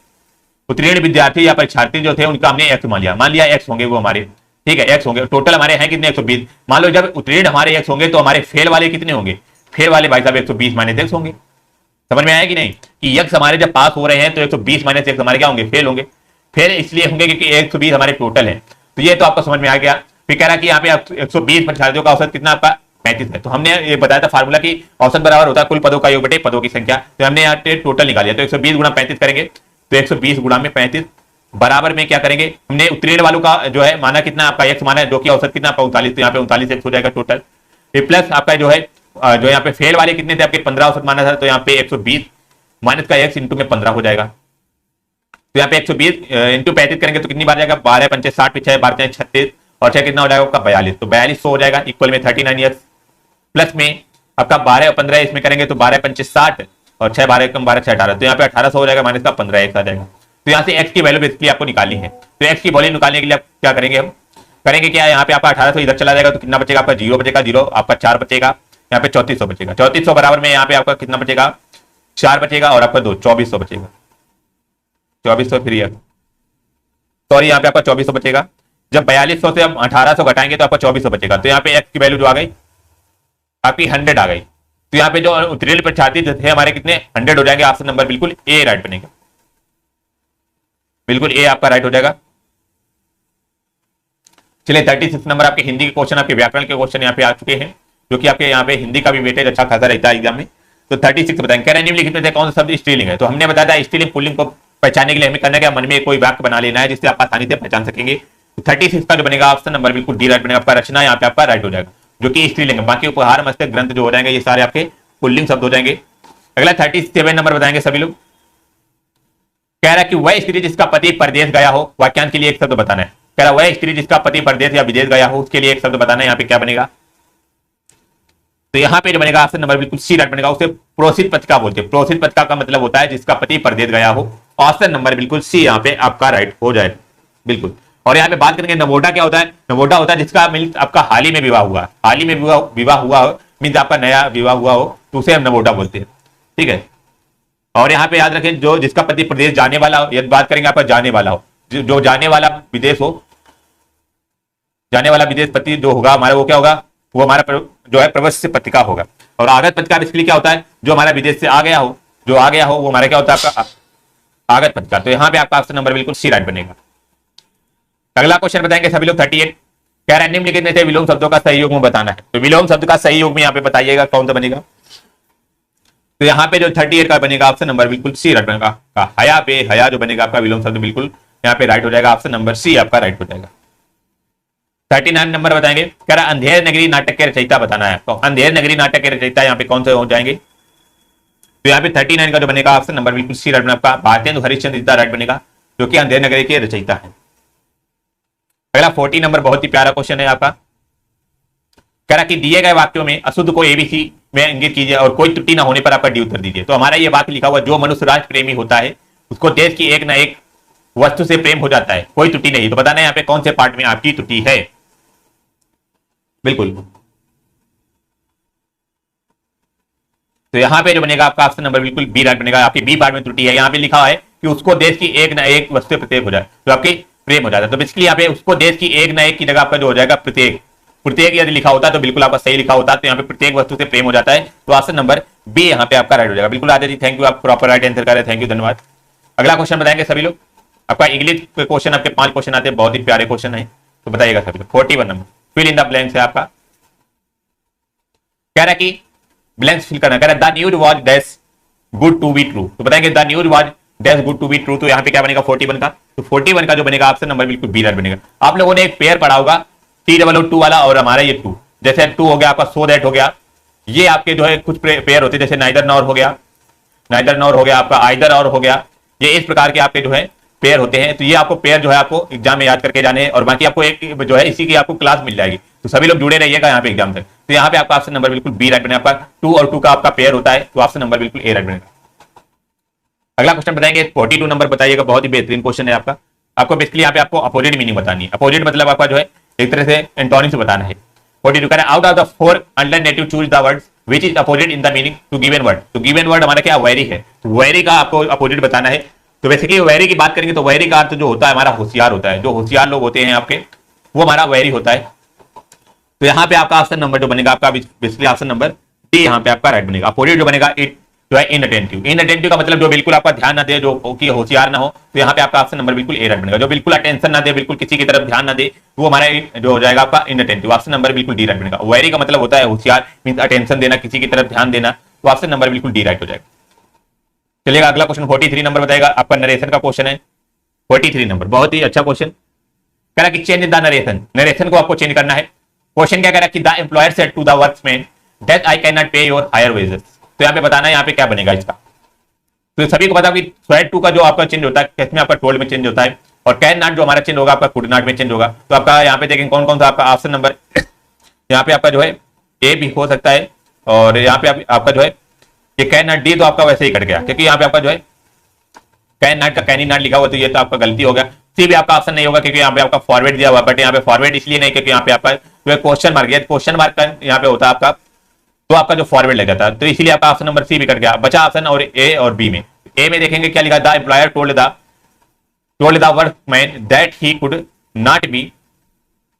उत्तीर्ण विद्यार्थी या परीक्षार्थी जो थे उनका हमने x मान लिया x होंगे वो हमारे, ठीक है x होंगे, टोटल हमारे हैं कितने 120। मान लो जब उत्तीर्ण हमारे x होंगे तो हमारे फेल वाले कितने होंगे, फेल वाले भाई साहब 120 - x होंगे। समझ में आया कि नहीं, कि x हमारे जब पास हो रहे हैं तो 120 - x हमारे क्या होंगे, फेल होंगे। फेल इसलिए होंगे क्योंकि 120 हमारे टोटल है, तो ये तो आपको समझ में आ गया। फिर कह रहा कि यहाँ पे 120 परीक्षार्थियों का औसत कितना आपका 35 है। तो हमने ये बताया था फार्मूला की औसत बराबर होता है कुल पदों का योग बटे पदों की संख्या, तो हमने यहाँ पे टोटल निकाल लिया। तो 120 × 35 करेंगे, तो 120 × 35 बराबर में क्या करेंगे, हमने उत्तीर्ण वालों का जो है माना कितना आपका x माना है, जो कि औसत कितना आपका 39, तो यहाँ पे 39 x हो जाएगा टोटल। फिर प्लस आपका जो है जो यहाँ पे फेल वाले कितने थे आपके 15 औसत माना था, तो यहाँ पे 120 माइनस का x इंटू में 15 हो जाएगा। तो यहाँ पे 120 इंटू 35 करेंगे तो कितनी बार जाएगा, 12 × 5 = 60, 6 × 5 = 36 और 6 कितना हो जाएगा आपका 42, तो 4200 हो जाएगा। इक्वल में 39 x प्लस में आपका 12 और 15 इसमें करेंगे तो 12 × 5 = 60 और 6 12 = 12 6 18, तो यहाँ पे 1800 हो जाएगा, माइनस का 15 x आ जाएगा। तो यहाँ से x की वैल्यू बेसिकली आपको निकालनी है। तो x की वैल्यू निकालने के लिए आप क्या करेंगे, हम करेंगे क्या, यहाँ पे आपका 1800 इधर चला जाएगा तो कितना बचेगा आपका 0 बचेगा, 0 आपका 4 बचेगा, यहाँ पे 3400 बचेगा। 3400 बराबर में यहाँ पे आपका कितना बचेगा, 4 बचेगा और आपका 2 2400 बचेगा। 2400 फिर सॉरी यहाँ पे आपका 2400 बचेगा। जब 4200 से हम 1800 घटाएंगे तो आपका 2400 बचेगा। तो यहाँ पे x की वैल्यू जो आ गई आपकी 100 आ गई। तो यहाँ पे जो उत्तीर्ण परीक्षार्थी थे हमारे कितने 100 हो जाएंगे। ऑप्शन नंबर बिल्कुल ए राइट बनेगा, बिल्कुल ए आपका राइट हो जाएगा। चलिए 36 नंबर आपके हिंदी के क्वेश्चन, आपके व्याकरण के क्वेश्चन यहाँ पे आ चुके हैं, जो कि आपके यहाँ पे हिंदी का भी वेटेज अच्छा खासा रहता है एग्जाम में। तो 36 बताएंगे, कह रहे निम्नलिखित में से कौन सा शब्द स्त्रीलिंग है। तो हमने बताया था स्त्रीलिंग पुल्लिंग को पहचानने के लिए हमें करना क्या, मन में कोई वाक्य बना लेना है जिससे आप आसानी से पहचान सकेंगे। तो 36 का जो बनेगा ऑप्शन नंबर बिल्कुल डी राइट बनेगा आपका, रचना यहाँ पे आपका राइट हो जाएगा। जो कि स्त्रीलिंग है। बाकी उपहार मस्तक ग्रंथ जो हो जाएंगे ये सारे आपके पुल्लिंग शब्द हो जाएंगे। अगला 37 नंबर बताएंगे सभी लोग। कह रहा है कि वह स्त्री जिसका पति परदेश गया हो, वाक्यांश के लिए एक शब्द बताना है। कह रहा है वह स्त्री जिसका पति परदेश या विदेश गया हो उसके लिए एक शब्द बताना है। यहाँ पे क्या बनेगा, तो यहाँ पे जो बनेगा ऑप्शन नंबर बिल्कुल सी राइट बनेगा। उसे प्रोसित पत्रिका बोलते हैं। प्रोसित पत्रिका का मतलब होता है जिसका पति परदेश गया हो। ऑप्शन नंबर बिल्कुल सी यहाँ पे आपका राइट हो जाए बिल्कुल। और यहाँ पे बात करेंगे नवोटा क्या होता है। नवोटा होता है जिसका मीन्स आपका हाल ही में विवाह हुआ, हाल ही में विवाह हुआ हो, मीन्स आपका नया विवाह हुआ हो तो उसे हम नवोटा बोलते हैं। ठीक है। और यहाँ पे याद रखें जो जिसका पति प्रदेश जाने वाला हो, यदि बात करेंगे आपका जाने वाला हो, जो जाने वाला विदेश हो, जाने वाला विदेश पति जो होगा हमारा वो क्या होगा, वो हमारा जो है प्रवस्य पत्रिका होगा। और आगत पत्रिका इसके क्या होता है, जो हमारा विदेश से आ गया हो, जो आ गया हो वो हमारा क्या होता है आपका आगत पत्रिका। तो यहाँ पे आपका ऑप्शन नंबर बिल्कुल सी राइट बनेगा। अगला क्वेश्चन बताएंगे सभी लोग 38। कह रहा है निम्नलिखित में से विलोम शब्दों का सही योग में बताना है। तो विलोम शब्द का सही योग में यहाँ पे बताइएगा कौन सा बनेगा। तो यहाँ पे जो 38 का बनेगा ऑप्शन नंबर बिल्कुल सी राइट बनेगा। हया पे हया जो बनेगा आपका विलोम शब्द बिल्कुल यहाँ पे राइट हो जाएगा। ऑप्शन नंबर सी आपका राइट हो जाएगा। 39 नंबर बताएंगे। कह रहा अंधेर नगरी नाटक के रचयिता बताना है। तो अंधेर नगरी नाटक के रचयिता यहाँ पे कौन से हो जाएंगे। तो यहाँ पे 39 का जो बनेगा ऑप्शन नंबर बिल्कुल सी राइट बनेगा। भारतेंदु हरिश्चंद्र राइट बनेगा जो कि अंधेर नगरी के रचयिता है। अगला 40 नंबर बहुत ही प्यारा क्वेश्चन है आपका। कह रहा कि दिए गए वाक्यों में अशुद्ध को एबीसी में इंगित कीजिए और कोई त्रुटि ना होने पर आपका डी उत्तर दीजिए। तो हमारा ये वाक्य लिखा हुआ जो मनुष्य राष्ट्र प्रेमी होता है उसको देश की एक ना एक वस्तु से प्रेम हो जाता है, कोई त्रुटि नहीं। तो बताना है यहाँ पे कौन से पार्ट में आपकी त्रुटि है। बिल्कुल। तो यहाँ पे जो बनेगा आपका ऑप्शन नंबर बिल्कुल बी राइट बनेगा। आपकी बी पार्ट में त्रुटि है। यहाँ पे लिखा है कि उसको देश की एक ना एक वस्तु प्रत्येक हो जाए तो आपकी प्रेम हो जाता है। तो बेसिकली यहाँ पे उसको देश की एक ना एक की जगह आपका जो हो जाएगा प्रत्येक, प्रत्येक यदि लिखा होता है तो बिल्कुल आपका सही लिखा होता है। तो यहाँ पे प्रत्येक वस्तु से प्रेम हो जाता है। तो ऑप्शन नंबर बी यहाँ पे आपका राइट हो जाएगा। बिल्कुल आदित्य जी थैंक यू, आप प्रॉपर राइट आंसर कर रहे हैं, थैंक यू धन्यवाद। अगला क्वेश्चन बताएंगे सभी लोग। आपका इंग्लिश के क्वेश्चन आपके 5 क्वेश्चन आते हैं, बहुत ही प्यारे क्वेश्चन है। तो बताइएगा सभी लोग। 41 number fill in the blanks है आपका। कह रहा है कि ब्लैंक्स फिल करना। कह रहा है the news was dash good to be true. तो बताएंगे the news was dash good to be true. तो यहाँ पे क्या बनेगा 41 का। तो 41 का जो बनेगा ऑप्शन नंबर बिल्कुल बी राइट बनेगा। आप लोगों ने एक पेयर पढ़ा होगा T-O-O-2 वाला और हमारा ये 2, जैसे 2 हो गया आपका सो दैट हो गया। ये आपके जो है कुछ पेयर होते हैं जैसे नाइदर नॉर हो गया, नाइदर नॉर हो गया आपका आइदर और हो गया। ये इस प्रकार के आपके जो है पेयर होते हैं। तो ये आपको पेयर जो है आपको एग्जाम में याद करके जाने हैं और बाकी आपको एक जो है इसी की आपको क्लास मिल जाएगी। तो सभी लोग जुड़े रहिएगा यहाँ पे एग्जाम तक। तो यहाँ पे आपका ऑप्शन नंबर बिल्कुल बी राइट बनेगा। आपका 2 और 2 का आपका पेयर होता है तो ऑप्शन नंबर बिल्कुल ए राइट बनेगा। अगला क्वेश्चन बताएंगे 42 नंबर बताइएगा। बहुत ही बेहतरीन क्वेश्चन है आपका। आपको बेसिकली यहाँ पे आपको अपोजिट मीनिंग बतानी है। अपोजिट मतलब आपका जो है एक तरह से एंटोनिम से बताना है। 42 कह रहा है out of the 4 alternative choose the words which is opposite in the meaning to given word. तो गिवन वर्ड हमारा क्या वैरी है। तो वैरी का आपको अपोजिट बताना है। तो बेसिकली वैरी की बात करेंगे तो वैरी का अर्थ जो होता है हमारा होशियार होता है। जो होशियार लोग होते हैं आपके वो हमारा वैरी होता है। तो यहाँ पे आपका ऑप्शन नंबर जो बनेगा आपका बेसिकली ऑप्शन नंबर डी यहाँ पे आपका राइट बनेगा। अपोजिट जो बनेगा इट जो है इनअटेंटिव। इनअटेंटिव का मतलब जो बिल्कुल आपका ध्यान ना दे, जो कि होशियार ना हो। तो यहाँ पे आपका ऑप्शन नंबर बिल्कुल ए राइट बनेगा। जो बिल्कुल अटेंशन ना दे, बिल्कुल किसी की तरफ ध्यान ना दे, वो हमारा जो हो जाएगा आपका इनअटेंटिव। ऑप्शन नंबर बिल्कुल डी राइट बनेगा। वेरी का मतलब होता है होशियार, मींस अटेंशन देना, किसी की तरफ ध्यान देना। तो ऑप्शन नंबर बिल्कुल डी राइट हो जाएगा। चलिएगा अगला क्वेश्चन 43 नंबर बताएगा। आपका नरेशन का क्वेश्चन है 43 नंबर। बहुत ही अच्छा क्वेश्चन। कह रहा कि चेंज द नरेशन। नरेशन को आपको चेंज करना है। क्वेश्चन क्या कह रहा है कि the employer said to the workman that I can not pay your higher wages. तो यहाँ पे बताना है यहाँ पे क्या बनेगा इसका। तो सभी को पता कि स्वेट टू का जो आपका चेंज होता है किसमें आपका टोल्ड में चेंज होता है और कैन नॉट जो हमारा चेंज होगा आपका कुड नॉट में चेंज होगा। तो आपका यहाँ पे देखेंगे कौन कौन सा आपका ऑप्शन नंबर यहाँ पे आपका जो है ए भी हो सकता है और यहाँ पे आपका जो है ये कैन नॉट डी तो आपका वैसे ही कट गया क्योंकि यहाँ पे आपका जो है कैन नॉट का कैन ही नॉट लिखा हुआ तो ये तो आपका गलती हो गया। सी भी आपका ऑप्शन नहीं होगा क्योंकि यहाँ पे आपका फॉरवर्ड दिया हुआ बट यहाँ पे फॉरवर्ड इसलिए नहीं क्योंकि यहाँ पे आपका जो है क्वेश्चन मार्क है। क्वेश्चन मार्क यहाँ पे होता है आपका तो आपका जो फॉरवर्ड लग जाता है तो इसीलिए आपका ऑप्शन नंबर सी भी कट गया। बचा ऑप्शन और ए और बी में। ए में देखेंगे क्या लिखा the employer told the workman that he could not be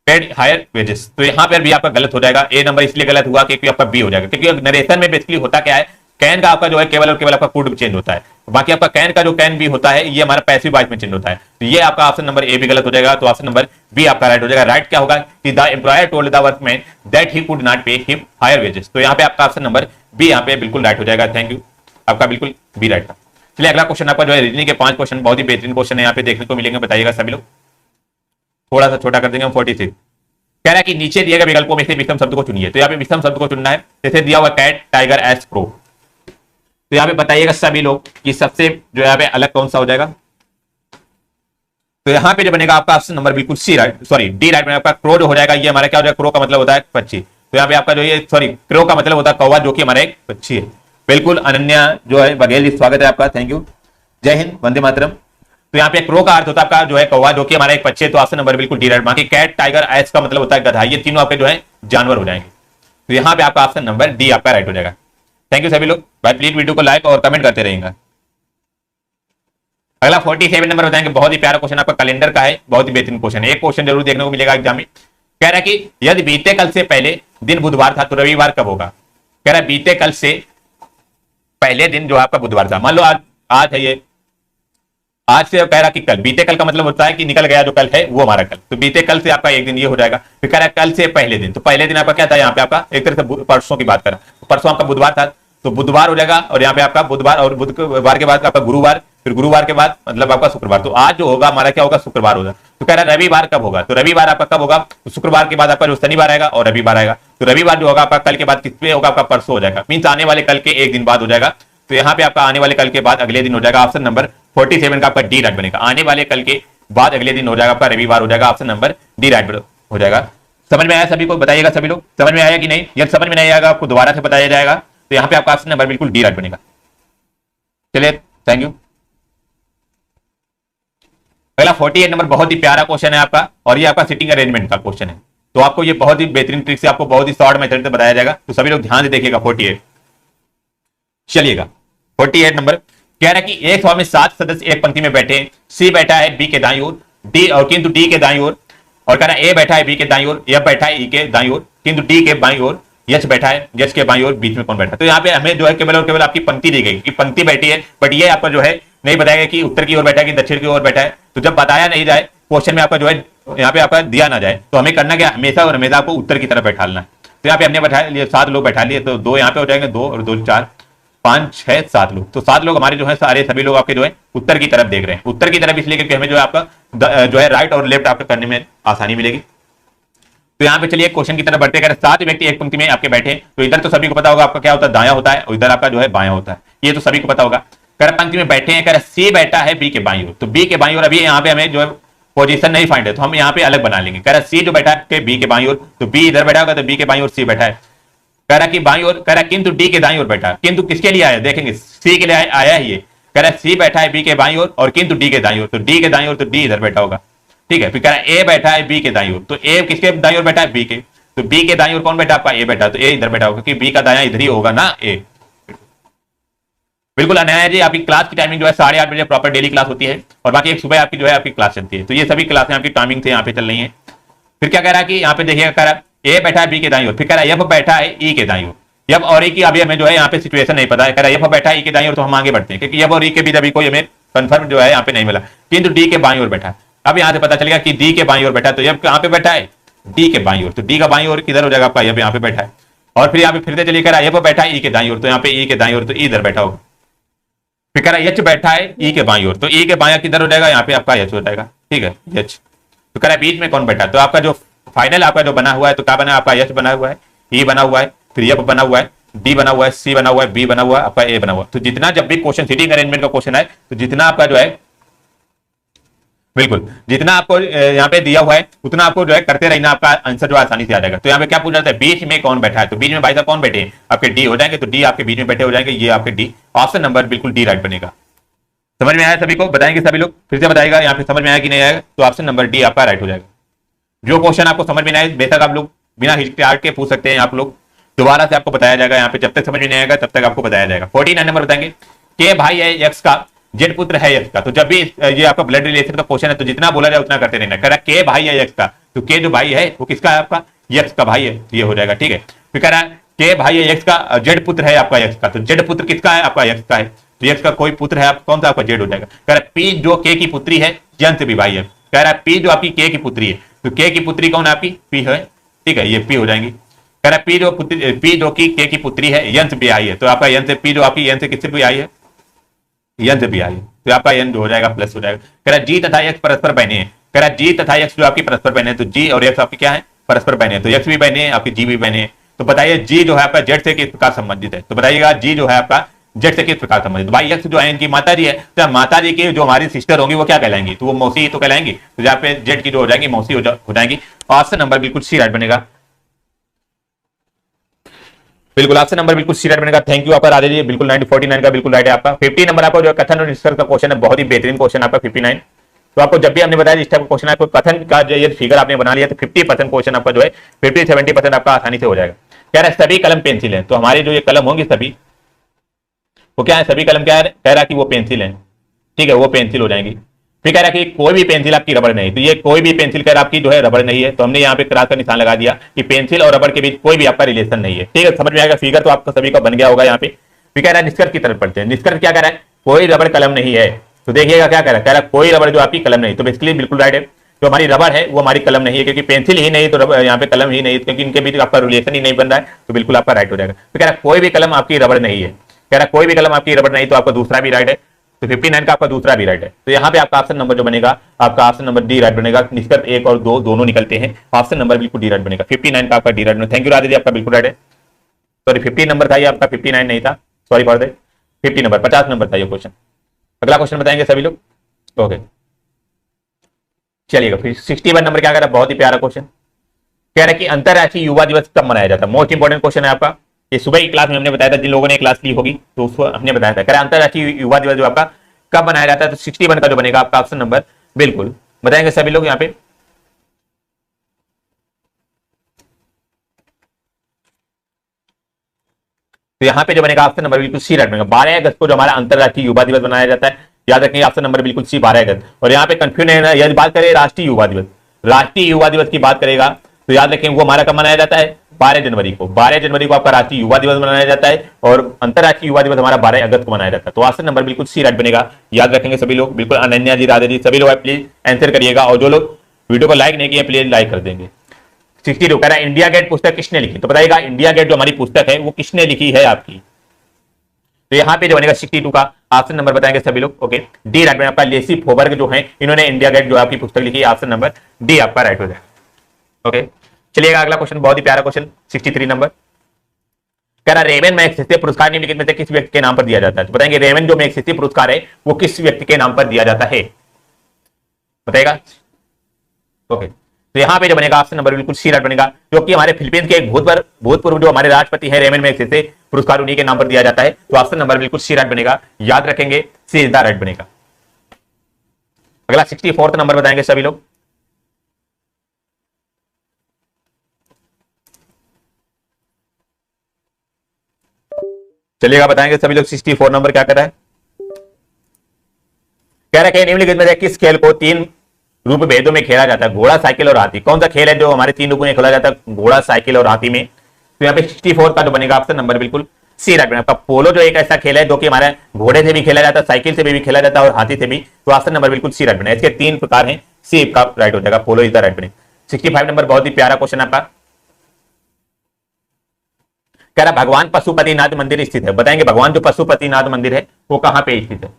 paid higher wages. तो यहाँ पर भी आपका गलत हो जाएगा। ए नंबर इसलिए गलत हुआ क्योंकि आपका बी हो जाएगा क्योंकि नरेशन में बेसिकली होता क्या है कैन का आपका जो है केवल और केवल आपका कुड चेंज होता है। बाकी आपका कैन का जो कैन भी होता है ये हमारा पैसिव वॉइस में चेंज होता है। तो ये आपका ऑप्शन नंबर ए भी गलत हो जाएगा। तो ऑप्शन नंबर बी आपका राइट हो जाएगा। राइट क्या होगा कि the employer told the workman that he could not pay him higher wages. तो यहाँ पे आपका ऑप्शन नंबर बी यहाँ पे बिल्कुल राइट हो जाएगा। थैंक यू, आपका बिल्कुल बी राइट था। चलिए अगला क्वेश्चन आपका जो है रीजनिंग के 5 क्वेश्चन बहुत ही बेहतरीन क्वेश्चन है यहाँ पे देखने को मिलेंगे। बताइएगा सभी लोग। थोड़ा सा छोटा कर देंगे हम 46। कह रहा है कि नीचे दिए गए विकल्पों में से विषम शब्द को चुनिए। तो यहाँ पे विषम शब्द को चुनना है। जैसे दिया हुआ कैट, टाइगर, एस, क्रो। तो यहाँ पे बताइएगा सभी लोग कि सबसे जो यहाँ पे अलग कौन सा हो जाएगा। तो यहाँ पे जो बनेगा आपका ऑप्शन नंबर बिल्कुल सी राइट, सॉरी डी राइट बनेगा। आपका क्रो जो हो जाएगा, ये हमारा क्या हो जाएगा, क्रो का मतलब होता है पक्षी। तो यहाँ पे आपका जो ये सॉरी क्रो का मतलब होता है कौवा, जो कि हमारा एक पक्षी है। बिल्कुल अनन्या जो है बघेल जी, स्वागत है आपका, थैंक यू, जय हिंद, वंदे मातरम। तो यहाँ पे क्रो का अर्थ होता है आपका जो है कौवा, जो कि हमारा एक पक्षी है। तो ऑप्शन नंबर बिल्कुल डी राइट। बाकी कैट, टाइगर, एस का मतलब होता है गधा। ये तीनों आपके जो है जानवर हो जाएंगे। तो यहाँ पे आपका ऑप्शन नंबर डी आपका राइट हो जाएगा। थैंक यू सभी लोग भाई, प्लीज वीडियो को लाइक और कमेंट करते रहेंगे। अगला 47 नंबर बताएंगे, बहुत ही प्यारा क्वेश्चन आपका कैलेंडर का है, बहुत ही बेहतरीन क्वेश्चन है। एक क्वेश्चन जरूर देखने को मिलेगा एग्जाम में। कह रहा है कि यदि बीते कल से पहले दिन बुधवार था तो रविवार कब होगा। कह रहा है बीते कल से पहले दिन जो आपका बुधवार था, मान लो आज है ये, आज से कह रहा कि कल, बीते कल का मतलब होता है कि निकल गया जो कल है वो हमारा कल। तो बीते कल से आपका एक दिन ये हो जाएगा। फिर कह रहा है कल से पहले दिन, तो पहले दिन आपका क्या था, यहाँ पे आपका एक तरह से परसों की बात करा, परसों आपका बुधवार था तो बुधवार हो जाएगा। और यहाँ पे आपका बुधवार और बुधवार के बाद आपका गुरुवार, फिर गुरुवार के बाद मतलब आपका शुक्रवार। तो आज जो होगा हमारा क्या होगा, शुक्रवार होगा। तो कह रहा है रविवार कब होगा। तो रविवार आपका कब होगा, तो शुक्रवार के बाद आपका जो शनिवार आएगा और रविवार आएगा। तो रविवार जो होगा आपका कल के बाद किस पे होगा, आपका परसों हो जाएगा, मीन्स आने वाले कल के एक दिन बाद हो जाएगा। तो यहाँ पे आपका आने वाले कल के बाद अगले दिन हो जाएगा। ऑप्शन नंबर 47 का आपका डी राइट बनेगा। आने वाले कल के बाद अगले दिन हो जाएगा आपका रविवार हो जाएगा। ऑप्शन नंबर डी राइट हो जाएगा। समझ में आया सभी को, बताइएगा सभी लोग समझ में आया कि नहीं। यदि समझ में नहीं आएगा आपको दोबारा से बताया जाएगा। तो यहाँ पे आपका ऑप्शन नंबर बिल्कुल डी राइट बनेगा। चलिए थैंक यू। अगला 48 नंबर बहुत ही प्यारा क्वेश्चन है आपका, और ये आपका सिटिंग अरेंजमेंट का क्वेश्चन है। तो आपको ये बहुत ही बेहतरीन ट्रिक से आपको बहुत ही शॉर्ट मेथड से बताया जाएगा। तो सभी लोग ध्यान से देखिएगा 48। चलिएगा 48 नंबर कह रहा है कि एक सभा में 7 सदस्य एक पंक्ति में बैठे, सी बैठा है बी के दाईं ओर, डी और किंतु डी के दाईं ओर, और कह रहा है ए बैठा है बी के दाईं ओर, एफ बैठा है ई के दाईं ओर, किंतु डी के बाईं ओर, यच बैठा है, यच के बाईं ओर, बीच में कौन बैठा है। तो यहाँ पे हमें जो है केवल और केवल आपकी पंक्ति दी गई कि पंक्ति बैठी है, बट ये आपका जो है नहीं बताएगा कि उत्तर की ओर बैठा है कि दक्षिण की ओर बैठा है। तो जब बताया नहीं जाए क्वेश्चन में आपका जो है यहाँ पे आपका दिया ना जाए, तो हमें करना क्या, हमेशा और हमेशा आपको उत्तर की तरफ बैठाना है। तो यहाँ पे हमने बैठा लिए 7 लोग बैठा लिए, तो 2 यहाँ पे हो जाएंगे, 2 और 2 4 5 6 7 लोग। तो 7 लोग हमारे जो है सारे सभी लोग आपके जो है उत्तर की तरफ देख रहे हैं। उत्तर की तरफ इसलिए क्योंकि हमें जो है आपका जो है राइट और लेफ्ट आपको करने में आसानी मिलेगी। तो यहाँ पे चलिए क्वेश्चन की तरफ बढ़ते हैं। 7 व्यक्ति एक पंक्ति में आपके बैठे, तो इधर तो सभी को पता होगा आपका क्या होता है, दाया होता है, और इधर आपका जो है बाया होता है, ये तो सभी को पता होगा। कह रहा पंक्ति में बैठे हैं, कह रहा सी बैठा है बी के बाईं ओर। तो बी के बाईं ओर अभी यहाँ पे हमें जो है पोजीशन नहीं फाइंड है, तो हम यहाँ पे अलग बना लेंगे। कह रहा सी जो बैठा है बी के बाईं ओर, तो बी इधर बैठा होगा, तो बी के बाईं ओर सी बैठा है। कह रहा कि बाईं ओर, कह रहा किंतु डी के दाईं ओर बैठा है। किंतु किसके लिए आया, देखेंगे सी के लिए आया है ये। कह रहा सी बैठा है बी के बाईं ओर और किंतु डी के दाईं ओर, तो डी के दाईं ओर तो डी इधर बैठा होगा, ठीक है। फिर कह रहा ए बैठा है बी के दाईं ओर, तो ए किसके दाईं ओर बैठा है, बी के, तो बी के दाईं ओर कौन बैठा आपका, ए बैठा, तो ए इधर बैठा होगा क्योंकि बी का दायां इधर ही होगा ना, ए। बिल्कुल अनाया जी, आपकी क्लास की टाइमिंग जो है 8:30 बजे प्रॉपर डेली क्लास होती है, और बाकी एक सुबह आपकी जो है आपकी क्लास चलती है। तो ये सभी क्लासें आपकी टाइमिंग से यहाँ पे चल रही है। फिर क्या कह रहा है कि यहाँ पे देखिएगा, कह रहा है ए बैठा है बी के दाईं ओर, फिर कह रहा है एफ बैठा है ई के दाईं ओर। एफ और ई की अभी हमें जो है यहाँ पे सिचुएशन नहीं पता है। कह रहा है एफ बैठा है ई के दाईं ओर, तो हम आगे बढ़ते हैं क्योंकि एफ और ई के बीच अभी कोई हमें कंफर्म जो है यहाँ पे नहीं मिला। किंतु डी के बाईं ओर बैठा है, अब यहाँ से पता चलेगा कि डी के बाईं ओर बैठा है, तो एफ कहाँ पे बैठा है, डी के बाईं ओर। तो डी का बाईं ओर किधर हो जाएगा आपका, एफ यहाँ पे बैठा है। और फिर यहाँ पे फिर से चलिए, कह रहा है एफ बैठा है ई के दाईं ओर, तो यहाँ पे ई के दाईं ओर, तो ई इधर बैठा होगा। फिर कह रहा है एच बैठा है ई के बाईं ओर, तो ई के बायां किधर हो जाएगा, यहाँ पे आपका एच हो जाएगा, ठीक है, एच। तो कह रहा है बीच में कौन बैठा है, तो आपका जो फाइनल आपका जो बना हुआ है, तो क्या बना है आपका, एच बना हुआ है, ई बना हुआ है, फिर एफ बना हुआ है, डी बना हुआ है, सी बना हुआ है, बी बना हुआ है, आपका ए बना हुआ है। तो जितना जब भी क्वेश्चन सिटिंग अरेंजमेंट का क्वेश्चन है, तो जितना आपका जो है बिल्कुल जितना आपको यहाँ पे दिया हुआ है उतना आपको जो है करते रहना, आपका आंसर जो आसानी से आ जाएगा। तो यहाँ पे क्या पूछा जाता है, बीच में कौन बैठा है, तो बीच में भाई साहब कौन बैठे हैं, आपके डी हो जाएंगे, तो डी आपके बीच में बैठे हो जाएंगे, ये आपके डी। ऑप्शन नंबर बिल्कुल डी राइट बनेगा। समझ में आया सभी को, बताएंगे सभी लोग, फिर से बताएगा यहाँ पे समझ में आया कि नहीं आएगा, तो ऑप्शन नंबर डी आपका राइट हो जाएगा। जो क्वेश्चन आपको समझ में आए बेशक आप लोग बिना हिचकिचाहट के पूछ सकते हैं, आप लोग दोबारा से आपको बताया जाएगा। यहाँ पे जब तक समझ में नहीं आएगा तब तक आपको बताया जाएगा। 49 नंबर बताएंगे, के भाई है एक्स का, जेड पुत्र है एक्स का। तो जब भी ये आपका ब्लड रिलेशन का क्वेश्चन है, तो जितना बोला जाए उतना करते रहना। कह रहा के भाई है एक्स का, तो के जो भाई है वो किसका है, आपका एक्स का भाई है, तो ये हो जाएगा, ठीक है। फिर कह रहा है के भाई है एक्स का, जेड पुत्र है आपका एक्स का, तो जेड पुत्र किसका है, आपका एक्स का है, तो एक्स का कोई पुत्र है आप कौन सा, आपका जेड हो जाएगा। कह रहा है पी जो के की पुत्री है, यन से भी भाई है। कह रहा है पी जो आपकी के की पुत्री है, तो के की पुत्री कौन है, आपकी पी है, ठीक है, ये पी हो जाएंगी। कह रहा है पी जो की के की पुत्री है, यन से भी आई है, तो आपका यन से पी जो आपकी यन से किससे भी आई है, यन से भी आई है, तो आपका यन जो हो जाएगा प्लस हो जाएगा। कह रहा है जी तथा एक्स परस्पर बहने हैं। कह रहा है जी तथा एक्स जो आपकी परस्पर बहने हैं, तो जी और एक्स आपकी क्या है, परस्पर बने हैं, तो एक्स भी बने हैं, आपके जी भी बने हैं। तो बताइए जी जो है आपका जेड से किस प्रकार संबंधित है, तो बताइएगा जी जो है आपका जेड से किस प्रकार संबंधित। भाई एक्स जो है इनकी माता जी है, तो माता जी की जो हमारी सिस्टर होंगी वो क्या कहलाएंगी, तो वो मौसी तो कहलाएंगी, तो यहाँ पे जेड की जो हो जाएंगी मौसी हो जाएंगी। ऑप्शन नंबर बिल्कुल सी राइट बनेगा। बिल्कुल ऑप्शन नंबर बिल्कुल सी राइट बनेगा। थैंक यू आपका राधे जी, बिल्कुल 49 का बिल्कुल राइट है आपका। 50 नंबर आपको जो कथन और निष्कर्ष का क्वेश्चन है, बहुत ही बेहतरीन क्वेश्चन आपका 59। तो आपको जब भी हमने बताया इस टाइप का क्वेश्चन आपको कथन का जो ये फिगर आपने बना लिया तो 50% क्वेश्चन आपका जो है 50-70% आपका आसानी से हो जाएगा। कह रहा है सभी कलम पेंसिल है, तो हमारे जो ये कलम होंगे सभी वो क्या है, सभी कलम क्या है, कह रहा है कि वो पेंसिल है, ठीक है वो पेंसिल हो जाएंगी। फिर कह रहा है कि कोई भी पेंसिल आपकी रबड़ नहीं, तो ये कोई भी पेंसिल कह रहा आपकी जो है रबड़ नहीं है, तो हमने यहाँ पे क्रॉस का निशान लगा दिया कि पेंसिल और रबड़ के बीच कोई भी आपका रिलेशन नहीं है, ठीक है समझ में आएगा। फिगर तो आपका सभी का बन गया होगा यहाँ पे। फिर कह रहा है निष्कर्ष की तरफ पढ़ते हैं। निष्कर्ष क्या कह रहा है, कोई रबड़ कलम नहीं है, तो देखिएगा क्या कह रहा है, कह रहा है कोई रबड़ जो आपकी कलम नहीं, तो बेसिकली बिल्कुल राइट है, जो हमारी रबड़ है वो हमारी कलम नहीं है, क्योंकि पेंसिल ही नहीं तो यहाँ पे कलम ही नहीं, क्योंकि इनके बीच आपका रिलेशन ही नहीं बन रहा है, तो बिल्कुल आपका राइट हो जाएगा। तो कह रहा है कोई भी कलम आपकी रबड़ नहीं है, कह रहा है कोई भी कलम आपकी रबड़ नहीं, तो आपका दूसरा भी राइट है, तो 59 का आपका दूसरा भी राइट है। तो यहाँ पे आपका ऑप्शन नंबर जो बनेगा आपका ऑप्शन नंबर डी राइट बनेगा। निष्कर्ष 1 और 2 दोनों निकलते हैं, ऑप्शन नंबर बिल्कुल डी राइट बनेगा। 59 का आपका डी राइट बनेगा। थैंक यू राधे जी, आपका बिल्कुल राइट है। सॉरी 50 नंबर था ये आपका, 59 नहीं था, sorry for that. 50 number 50 number था ये क्वेश्चन। अगला क्वेश्चन बताएंगे सभी लोग, ओके चलिएगा। फिर 61 नंबर क्या कह रहा है, बहुत ही प्यारा क्वेश्चन, कह रहा है कि अंतरराष्ट्रीय युवा दिवस कब मनाया जाता है। मोस्ट इंपोर्टेंट क्वेश्चन है आपका, ये सुबह की क्लास में हमने बताया था, जिन लोगों ने क्लास ली होगी तो उसको हमने बताया था। कह रहा है अंतरराष्ट्रीय युवा दिवस जो आपका कब मनाया जाता है, तो 61 का जो बनेगा आपका ऑप्शन नंबर बिल्कुल बताएंगे सभी लोग यहाँ पे। तो यहाँ पे जो बनेगा ऑप्शन नंबर बिल्कुल सी राइट बनेगा। 12 अगस्त को जो हमारा अंतरराष्ट्रीय युवा दिवस मनाया जाता है, याद रखेंगे ऑप्शन नंबर बिल्कुल सी 12 अगस्त। और यहाँ पे कंफ्यूजन है, यदि बात करें राष्ट्रीय युवा दिवस, राष्ट्रीय युवा दिवस की बात करेगा तो याद रखें वो हमारा कब मनाया जाता है, 12 जनवरी को। 12 जनवरी को आपका राष्ट्रीय युवा दिवस मनाया जाता है और अंतरराष्ट्रीय युवा दिवस हमारा 12 अगस्त को मनाया जाता है। तो ऑप्शन नंबर बिल्कुल सी राइट बनेगा, याद रखेंगे सभी लोग। बिल्कुल अनन्या जी, राधा जी, सभी लोग प्लीज आंसर करिएगा, और जो लोग वीडियो को लाइक नहीं किए प्लीज लाइक कर देंगे। 62 कह रहा है इंडिया गेट पुस्तक किसने लिखी, तो बताइएगा इंडिया गेट जो हमारी पुस्तक है वो किसने लिखी है आपकी। तो यहाँ पे जो बनेगा 62 का ऑप्शन नंबर बताएंगे सभी लोग, ओके डी राइट बनेगा आपका। लेसी फोबर्ग जो है इन्होंने इंडिया गेट जो आपकी पुस्तक लिखी है, ऑप्शन नंबर डी आपका राइट हो जाएगा। ओके चलिएगा अगला क्वेश्चन, बहुत ही प्यारा क्वेश्चन 63 नंबर, कह रहा रेमन मैग्सेसे पुरस्कार निम्नलिखित में से किस व्यक्ति के नाम पर दिया जाता है। तो बताएंगे रेमन जो मैग्सेसे पुरस्कार है वो किस व्यक्ति के नाम पर दिया जाता है, बताएगा। ओके तो यहाँ पे जो बनेगा ऑप्शन नंबर बिल्कुल सी राइट बनेगा, जो कि हमारे फिलीपींस के एक भूतपूर्व जो हमारे राष्ट्रपति है रेमन मैग्सेसे, पुरस्कार उन्हीं के नाम पर दिया जाता है। तो ऑप्शन नंबर बिल्कुल सी राइट बनेगा, याद रखेंगे सी इज द राइट बनेगा। अगला 64 नंबर बताएंगे सभी लोग, चलिएगा बताएंगे सभी लोग। 64 नंबर क्या कर रहा है, कह रहा है निम्नलिखित में से किस खेल को 3 रूप भेदों में खेला जाता है, घोड़ा साइकिल और हाथी। कौन सा खेल है जो हमारे 3 रूपों में खेला जाता है, घोड़ा साइकिल और हाथी में। तो यहाँ पे 64 का जो बनेगा ऑप्शन नंबर बिल्कुल सी राइट बनेगा। पोलो जो एक ऐसा खेल है जो कि हमारे घोड़े से भी खेला जाता है, साइकिल से भी खेला जाता है और हाथी से भी, तो ऑप्शन नंबर बिल्कुल सी राइट बनेगा। इसके 3 प्रकार हैं, सी का राइट हो जाएगा, पोलो इज द राइट बनेगा। 65 नंबर बहुत ही प्यारा क्वेश्चन आपका, कह रहा भगवान पशुपतिनाथ मंदिर स्थित है, बताएंगे भगवान जो पशुपतिनाथ मंदिर है वो कहां पे स्थित है।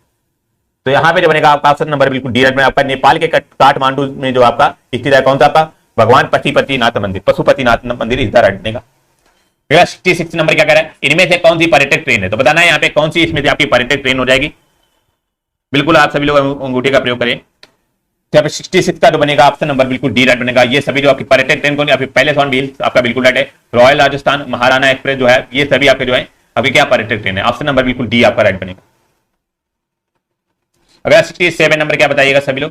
तो यहां पे जो बनेगा आपका ऑप्शन नंबर बिल्कुल डी राइट में, आपका नेपाल के काठमांडू में जो आपका स्थित है, कौन सा आपका भगवान पशुपतिनाथ मंदिर, पशुपतिनाथ मंदिर इस राइट बनेगा। 66 नंबर क्या कह रहा है, इनमें से कौन सी पर्यटक ट्रेन है, तो बताना है यहाँ पे कौन सी इसमें से आपकी पर्यटक ट्रेन हो जाएगी। बिल्कुल आप सभी लोग अंगूठे का प्रयोग करें। तो यहाँ पे 66 का जो बनेगा ऑप्शन नंबर बिल्कुल डी राइट बनेगा। ये सभी जो आपकी पर्यटक ट्रेन कौन, पहले सॉन व्हील आपका बिल्कुल राइट है। रॉयल राजस्थान, महाराणा एक्सप्रेस जो है, ये सभी आपके जो है अभी क्या पर्यटक ट्रेन है, ऑप्शन नंबर बिल्कुल डी आपका राइट बनेगा। अगर 67 नंबर क्या बताइएगा सभी लोग,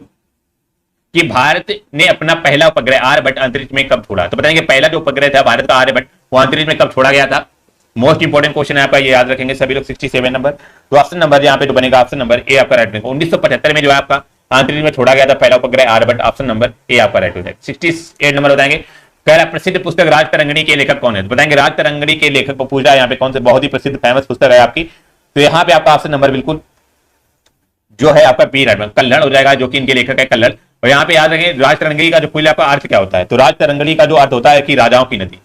कि भारत ने अपना पहला उपग्रह आर्यभट्ट अंतरिक्ष में कब छोड़ा। तो बताएंगे पहला जो उपग्रह था भारत का आर्यभट्ट, वो अंतरिक्ष में कब छोड़ा गया था। मोस्ट इंपोर्टेंट क्वेश्चन है आपका, ये याद रखेंगे सभी लोग। 67 नंबर, तो ऑप्शन नंबर यहाँ पे जो बनेगा ऑप्शन नंबर ए आपका राइट बनेगा। 1975 में जो है आपका अंतरिक्ष में छोड़ा गया था पहला उपग्रह आर्यभट्ट, ऑप्शन नंबर ए आपका राइट हो जाएगा। 68 नंबर बताएंगे, कह रहा प्रसिद्ध पुस्तक राज तरंगिणी के लेखक कौन है। तो बताएंगे राज तरंगिणी के लेखक को पूछा है यहाँ पे, कौन से बहुत ही प्रसिद्ध फेमस पुस्तक है आपकी। तो यहाँ पे आपका ऑप्शन नंबर बिल्कुल जो है आपका बी राइट बनेगा, कल्हड़ हो जाएगा, जो कि इनके लेखक है कल्हड़। और यहाँ पे याद रखें राज तरंगिणी का जो फुल आपका अर्थ क्या होता है। तो राज तरंगिणी का जो अर्थ होता है कि राजाओं की नदी,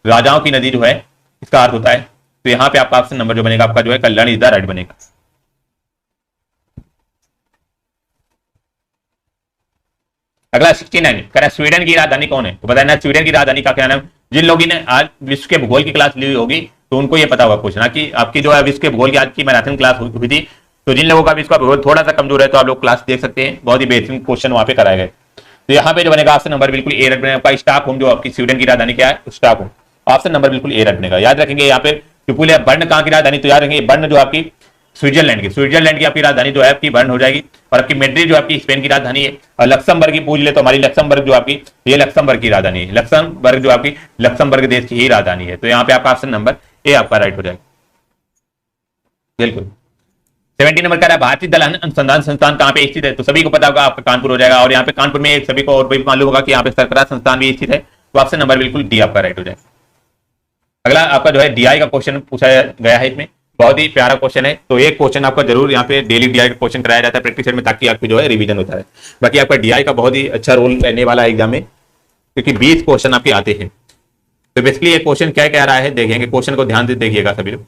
राजाओं की नदी जो है इसका अर्थ होता है। तो यहाँ पे आपका ऑप्शन नंबर जो बनेगा आपका जो है कल्याण इज द राइट बनेगा। अगला 69 कह रहा है स्वीडन की राजधानी कौन है? तो बताना स्वीडन की राजधानी का क्या नाम। जिन लोगों ने आज विश्व के भूगोल की क्लास ली होगी तो उनको ये पता होगा पूछना कि आपकी जो है विश्व के भूगोल की आज की मैराथन क्लास हुई थी, तो जिन लोगों का विश्व का भूगोल थोड़ा सा कमजोर है तो आप लोग क्लास देख सकते हैं, बहुत ही बेहतरीन क्वेश्चन वहां पे कराए गए। तो यहाँ पे जो बनेगा ऑप्शन नंबर बिल्कुल ए रट बनेगा। स्टॉकहोम जो आपकी स्वीडन की राजधानी क्या है? स्टॉकहोम। ऑप्शन नंबर बिल्कुल ए रट बनेगा। याद रखेंगे यहाँ पे ट्रिपुल बर्न कहाँ की राजधानी? तो याद रखेंगे बर्न जो आपकी स्विट्जरलैंड की आपकी राजधानी जो है आपकी बर्न हो जाएगी। और आपकी मैड्रिड जो आपकी स्पेन की राजधानी है। और लक्समबर्ग की पूछ ले तो हमारी लक्समबर्ग जो आपकी ये लक्समबर्ग की राजधानी है। लक्समबर्ग जो आपकी लक्समबर्ग देश की ही राजधानी है। तो यहाँ पे आपका ऑप्शन नंबर ए आपका राइट हो जाएगा बिल्कुल। 70 नंबर कह रहा है भारतीय दलहन अनुसंधान संस्थान कहाँ पे स्थित है? तो सभी को पता होगा आपका कानपुर हो जाएगा। और यहाँ पे कानपुर में सभी को और भी मालूम होगा कि यहाँ पे सरकार संस्थान भी स्थित है। तो ऑप्शन नंबर बिल्कुल डी आपका राइट हो जाएगा। अगला आपका जो है डीआई का क्वेश्चन पूछा गया है, इसमें बहुत ही प्यारा क्वेश्चन है। तो एक क्वेश्चन आपका जरूर यहाँ पे डेली डीआई का क्वेश्चन कराया जाता है प्रैक्टिस सेट में, ताकि आपकी जो है रिवीजन होता है। बाकी आपका डीआई का बहुत ही अच्छा रोल रहने वाला है एग्जाम में, क्योंकि 20 क्वेश्चन आपके आते हैं। तो बेसिकली ये क्वेश्चन क्या कह रहा है देखेंगे, क्वेश्चन को ध्यान से देखिएगा सभी लोग।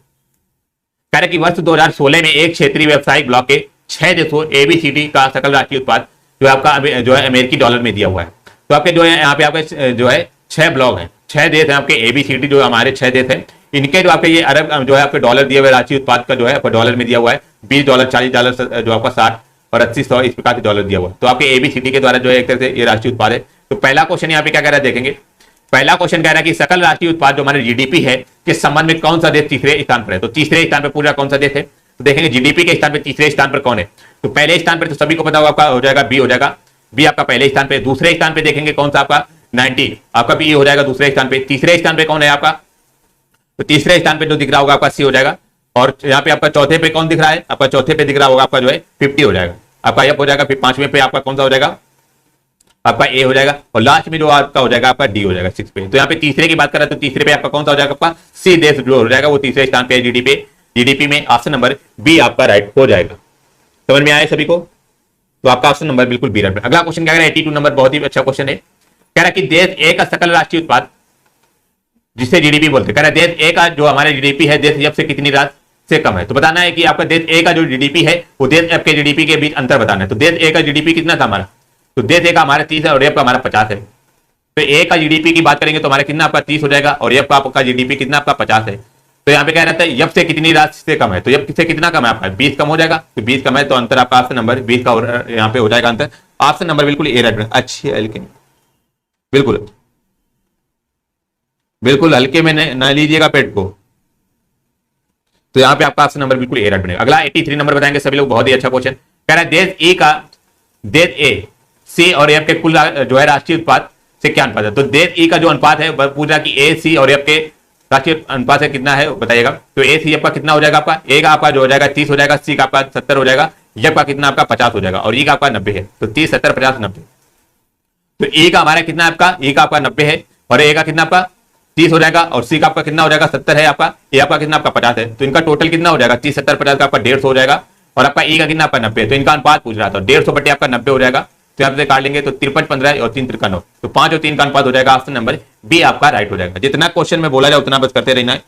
कह रहे कि वर्ष 2016 में एक क्षेत्रीय व्यवसायिक ब्लॉक के 6 देशों ABCD का सकल राष्ट्रीय उत्पाद जो आपका जो है अमेरिकी डॉलर में दिया हुआ है। तो आपके जो है यहाँ पे आपके जो है 6 ब्लॉक हैं, 6 देश हैं आपके ABCD जो हमारे 6 देश हैं। इनके जो आपके ये अरब जो है आपके डॉलर दिए हुए राष्ट्रीय उत्पाद का जो है आपका डॉलर में दिया हुआ है $20, $40 जो आपका 60 और 80, 100 इस प्रकार से डॉलर दिया हुआ है। तो आपके ABCD के द्वारा जो है एक तरह से ये राष्ट्रीय उत्पाद है। तो पहला क्वेश्चन यहाँ पे क्या कह रहा है देखेंगे। पहला क्वेश्चन कह रहा है कि सकल राष्ट्रीय उत्पाद जो हमारे जीडीपी है किस संबंध में कौन सा देश तीसरे स्थान पर है? तो तीसरे स्थान पर पूरा कौन सा देश है? तो देखेंगे जीडीपी के स्थान पर तीसरे स्थान पर कौन है? तो पहले स्थान पर तो सभी को पता होगा आपका हो जाएगा बी हो जाएगा, बी आपका पहले स्थान पे। दूसरे स्थान पे देखेंगे कौन सा आपका 90 आपका बी हो जाएगा दूसरे स्थान पे। तीसरे स्थान पे कौन है आपका? तो तीसरे स्थान पे जो दिख रहा होगा आपका सी हो जाएगा। और यहाँ पे आपका चौथे पे कौन दिख रहा है? आपका चौथे पे दिख रहा होगा आपका जो है 50 हो जाएगा आपका एफ हो जाएगा। फिर पांचवें पे आपका कौन सा हो जाएगा? आपका ए हो जाएगा। और लास्ट में जो आपका हो जाएगा आपका डी हो जाएगा 6 पे। तो यहाँ पे तीसरे की बात करें तो तीसरे पे आपका कौन सा हो जाएगा? आपका सी देश जो हो जाएगा वो तीसरे स्थान पे जीडीपी में। ऑप्शन नंबर बी आपका राइट हो जाएगा। समझ में आया सभी को? तो आपका ऑप्शन नंबर बिल्कुल बी राइट। अगला क्वेश्चन क्या कह रहा है 82 नंबर, बहुत ही अच्छा क्वेश्चन है। कह रहा है कि देश ए का सकल राष्ट्रीय उत्पाद जिसे जीडीपी बोलते हैं, कह रहा है देश ए का जो हमारे जीडीपी है देश एफ से कितनी राशि से कम है? तो बताना है कि आपका देश ए का जो जीडीपी है वो देश एफ के जीडीपी के बीच अंतर बताना है। तो देश ए का जीडीपी कितना था हमारा? तो देश ए का हमारा 30 है और एफ का हमारा 50 है। तो ए का जीडीपी की बात करेंगे तो हमारा कितना आपका 30 हो जाएगा और एफ का आपका जीडीपी कितना आपका 50 है। तो यहाँ पे कह रहा था एफ से कितनी राशि से कम है? तो एफ से कितना कम है आपका? 20 कम हो जाएगा। तो 20 कम है तो अंतर आपका ऑप्शन नंबर 20 का यहाँ पे हो जाएगा अंतर। ऑप्शन नंबर बिल्कुल ए राइट। अच्छी हल्के बिल्कुल बिल्कुल हल्के में ना लीजिएगा पेट को। तो यहाँ पे आपका ऑप्शन नंबर बिल्कुल ए राइट बनेगा। अगला 83 नंबर बताएंगे सभी लोग, बहुत ही अच्छा क्वेश्चन। कह रहा है देश ए सी और एफ के कुल जो है राष्ट्रीय उत्पाद से क्या अनुपात है? तो देश ई का जो अनुपात है पूछा कि ए सी और एफ के राष्ट्रीय अनुपात से कितना है बताइएगा। तो ए सी एफ का कितना हो जाएगा आपका? ए का आपका जो हो जाएगा 30 हो जाएगा, सी का आपका 70 हो जाएगा, एफ का कितना आपका 50 हो जाएगा और ई का आपका 90 है। तो 30 70 50 90। तो ए का हमारा कितना आपका? ए का आपका 90 है और ए का कितना आपका 30 हो जाएगा और सी का आपका कितना हो जाएगा 70 है आपका, ए आपका कितना आपका 50 है। तो इनका टोटल कितना हो जाएगा? 30 70 50 का आपका 150 हो जाएगा और आपका ई का कितना आपका 90। तो इनका अनुपात पूछ रहा था 150 बटे आपका 90 हो जाएगा। तो आप काट लेंगे तो 53 15 और 3 53 तो 5 और 3 का अनुपात हो जाएगा। ऑप्शन नंबर बी आपका राइट हो जाएगा। जितना क्वेश्चन में बोला जाए उतना बस करते रहना है।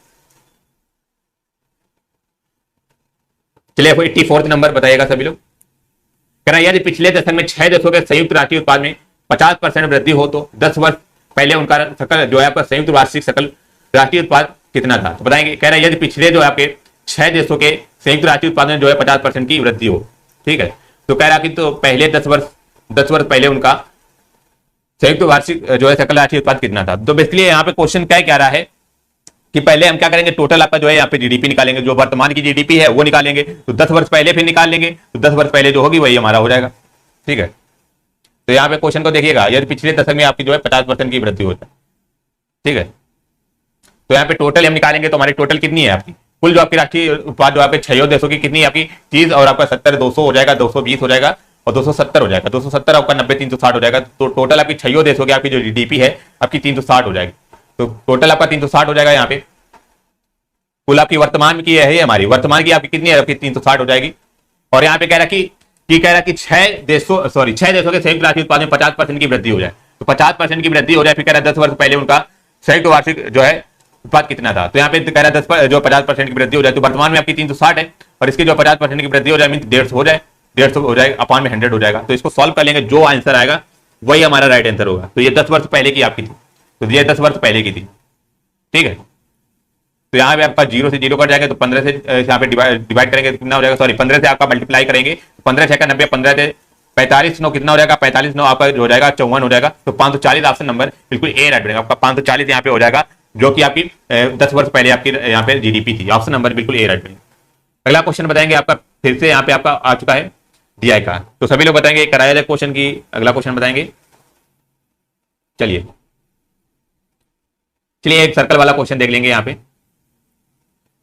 चलिए 84 नंबर बताइएगा सभी लोग। कह रहा है यदि पिछले दशक में 6 देशों के संयुक्त राष्ट्रीय उत्पाद में 50% वृद्धि हो तो 10 वर्ष पहले उनका सकल जो है आपका संयुक्त वार्षिक सकल राष्ट्रीय उत्पाद कितना था? तो बताएंगे। कह रहा है यदि पिछले जो आपके 6 देशों के संयुक्त राष्ट्रीय उत्पाद में जो है 50% की वृद्धि हो, ठीक है। तो कह रहा कि तो पहले 10 वर्ष पहले उनका संयुक्त वार्षिक जो है सकल राष्ट्रीय उत्पाद कितना था? तो बेसिकली यहाँ पे क्वेश्चन क्या कह रहा है कि पहले हम क्या करेंगे, टोटल आपका जो है यहाँ पे जीडीपी निकालेंगे, जो वर्तमान की जीडीपी है वो निकालेंगे। तो 10 वर्ष पहले फिर निकाल लेंगे, तो 10 वर्ष पहले जो होगी वही हमारा हो जाएगा, ठीक है। तो यहाँ पे क्वेश्चन को देखिएगा, यदि पिछले दशक में आपकी जो है 50% की वृद्धि हो जाए, ठीक है। तो यहाँ पे टोटल हम निकालेंगे तो हमारी टोटल कितनी है आपकी कुल जो आपकी राष्ट्रीय उत्पाद जो आपके 6 देशों की कितनी आपकी 30 और आपका 70 200 हो जाएगा, 220 हो जाएगा और 270 हो जाएगा। 270 आपका 90 360 हो जाएगा। तो टोटल आपकी 6 देशों की आपकी जो जीडीपी है आपकी 360 हो जाएगी। तो टोटल आपका 360 हो जाएगा। यहाँ पे कुल आपकी वर्तमान की है हमारी वर्तमान की आपकी कितनी है आपकी 360 हो जाएगी। और यहाँ पे कह रहा कि 6 देशों के संयुक्त राष्ट्रीय उत्पाद में 50% की वृद्धि हो जाए। तो 50% की वृद्धि हो जाए, फिर कह रहा है 10 वर्ष पहले उनका संयुक्त वार्षिक जो है उत्पाद कितना था। तो यहाँ पे कह रहा है 50% की वृद्धि हो जाए। तो वर्तमान में आपकी 360 है और इसकी जो 50% की वृद्धि हो जाए मीन 150 हो जाए, 150 हो जाएगा, अपान में 100 हो जाएगा। तो इसको सॉल्व कर लेंगे, जो आंसर आएगा वही हमारा राइट आंसर होगा। तो ये 10 वर्ष पहले की आपकी थी, तो ये 10 वर्ष पहले की थी। ठीक है, तो यहाँ पे आपका 0 से 0 कट जाएगा, तो 15 से यहाँ पे डिवाइड करेंगे तो कितना हो जाएगा, सॉरी 15 से आपका मल्टीप्लाई करेंगे, 15 से 90, 15 से 45 9 कितना हो जाएगा, 45 9 आपका हो जाएगा 54 हो जाएगा। तो 540 ऑप्शन नंबर बिल्कुल ए राइट बनेगा आपका। 540 यहाँ पे हो जाएगा, जो कि आपकी 10 वर्ष पहले आपकी यहाँ पे जीडीपी थी। ऑप्शन नंबर बिल्कुल ए राइट बनेगा। अगला क्वेश्चन बताएंगे आपका, फिर से यहाँ पे आपका आ चुका है डीआई का, तो सभी लोग बताएंगे कराया जाए क्वेश्चन की। अगला क्वेश्चन बताएंगे, चलिए एक सर्कल वाला क्वेश्चन देख लेंगे। यहाँ पे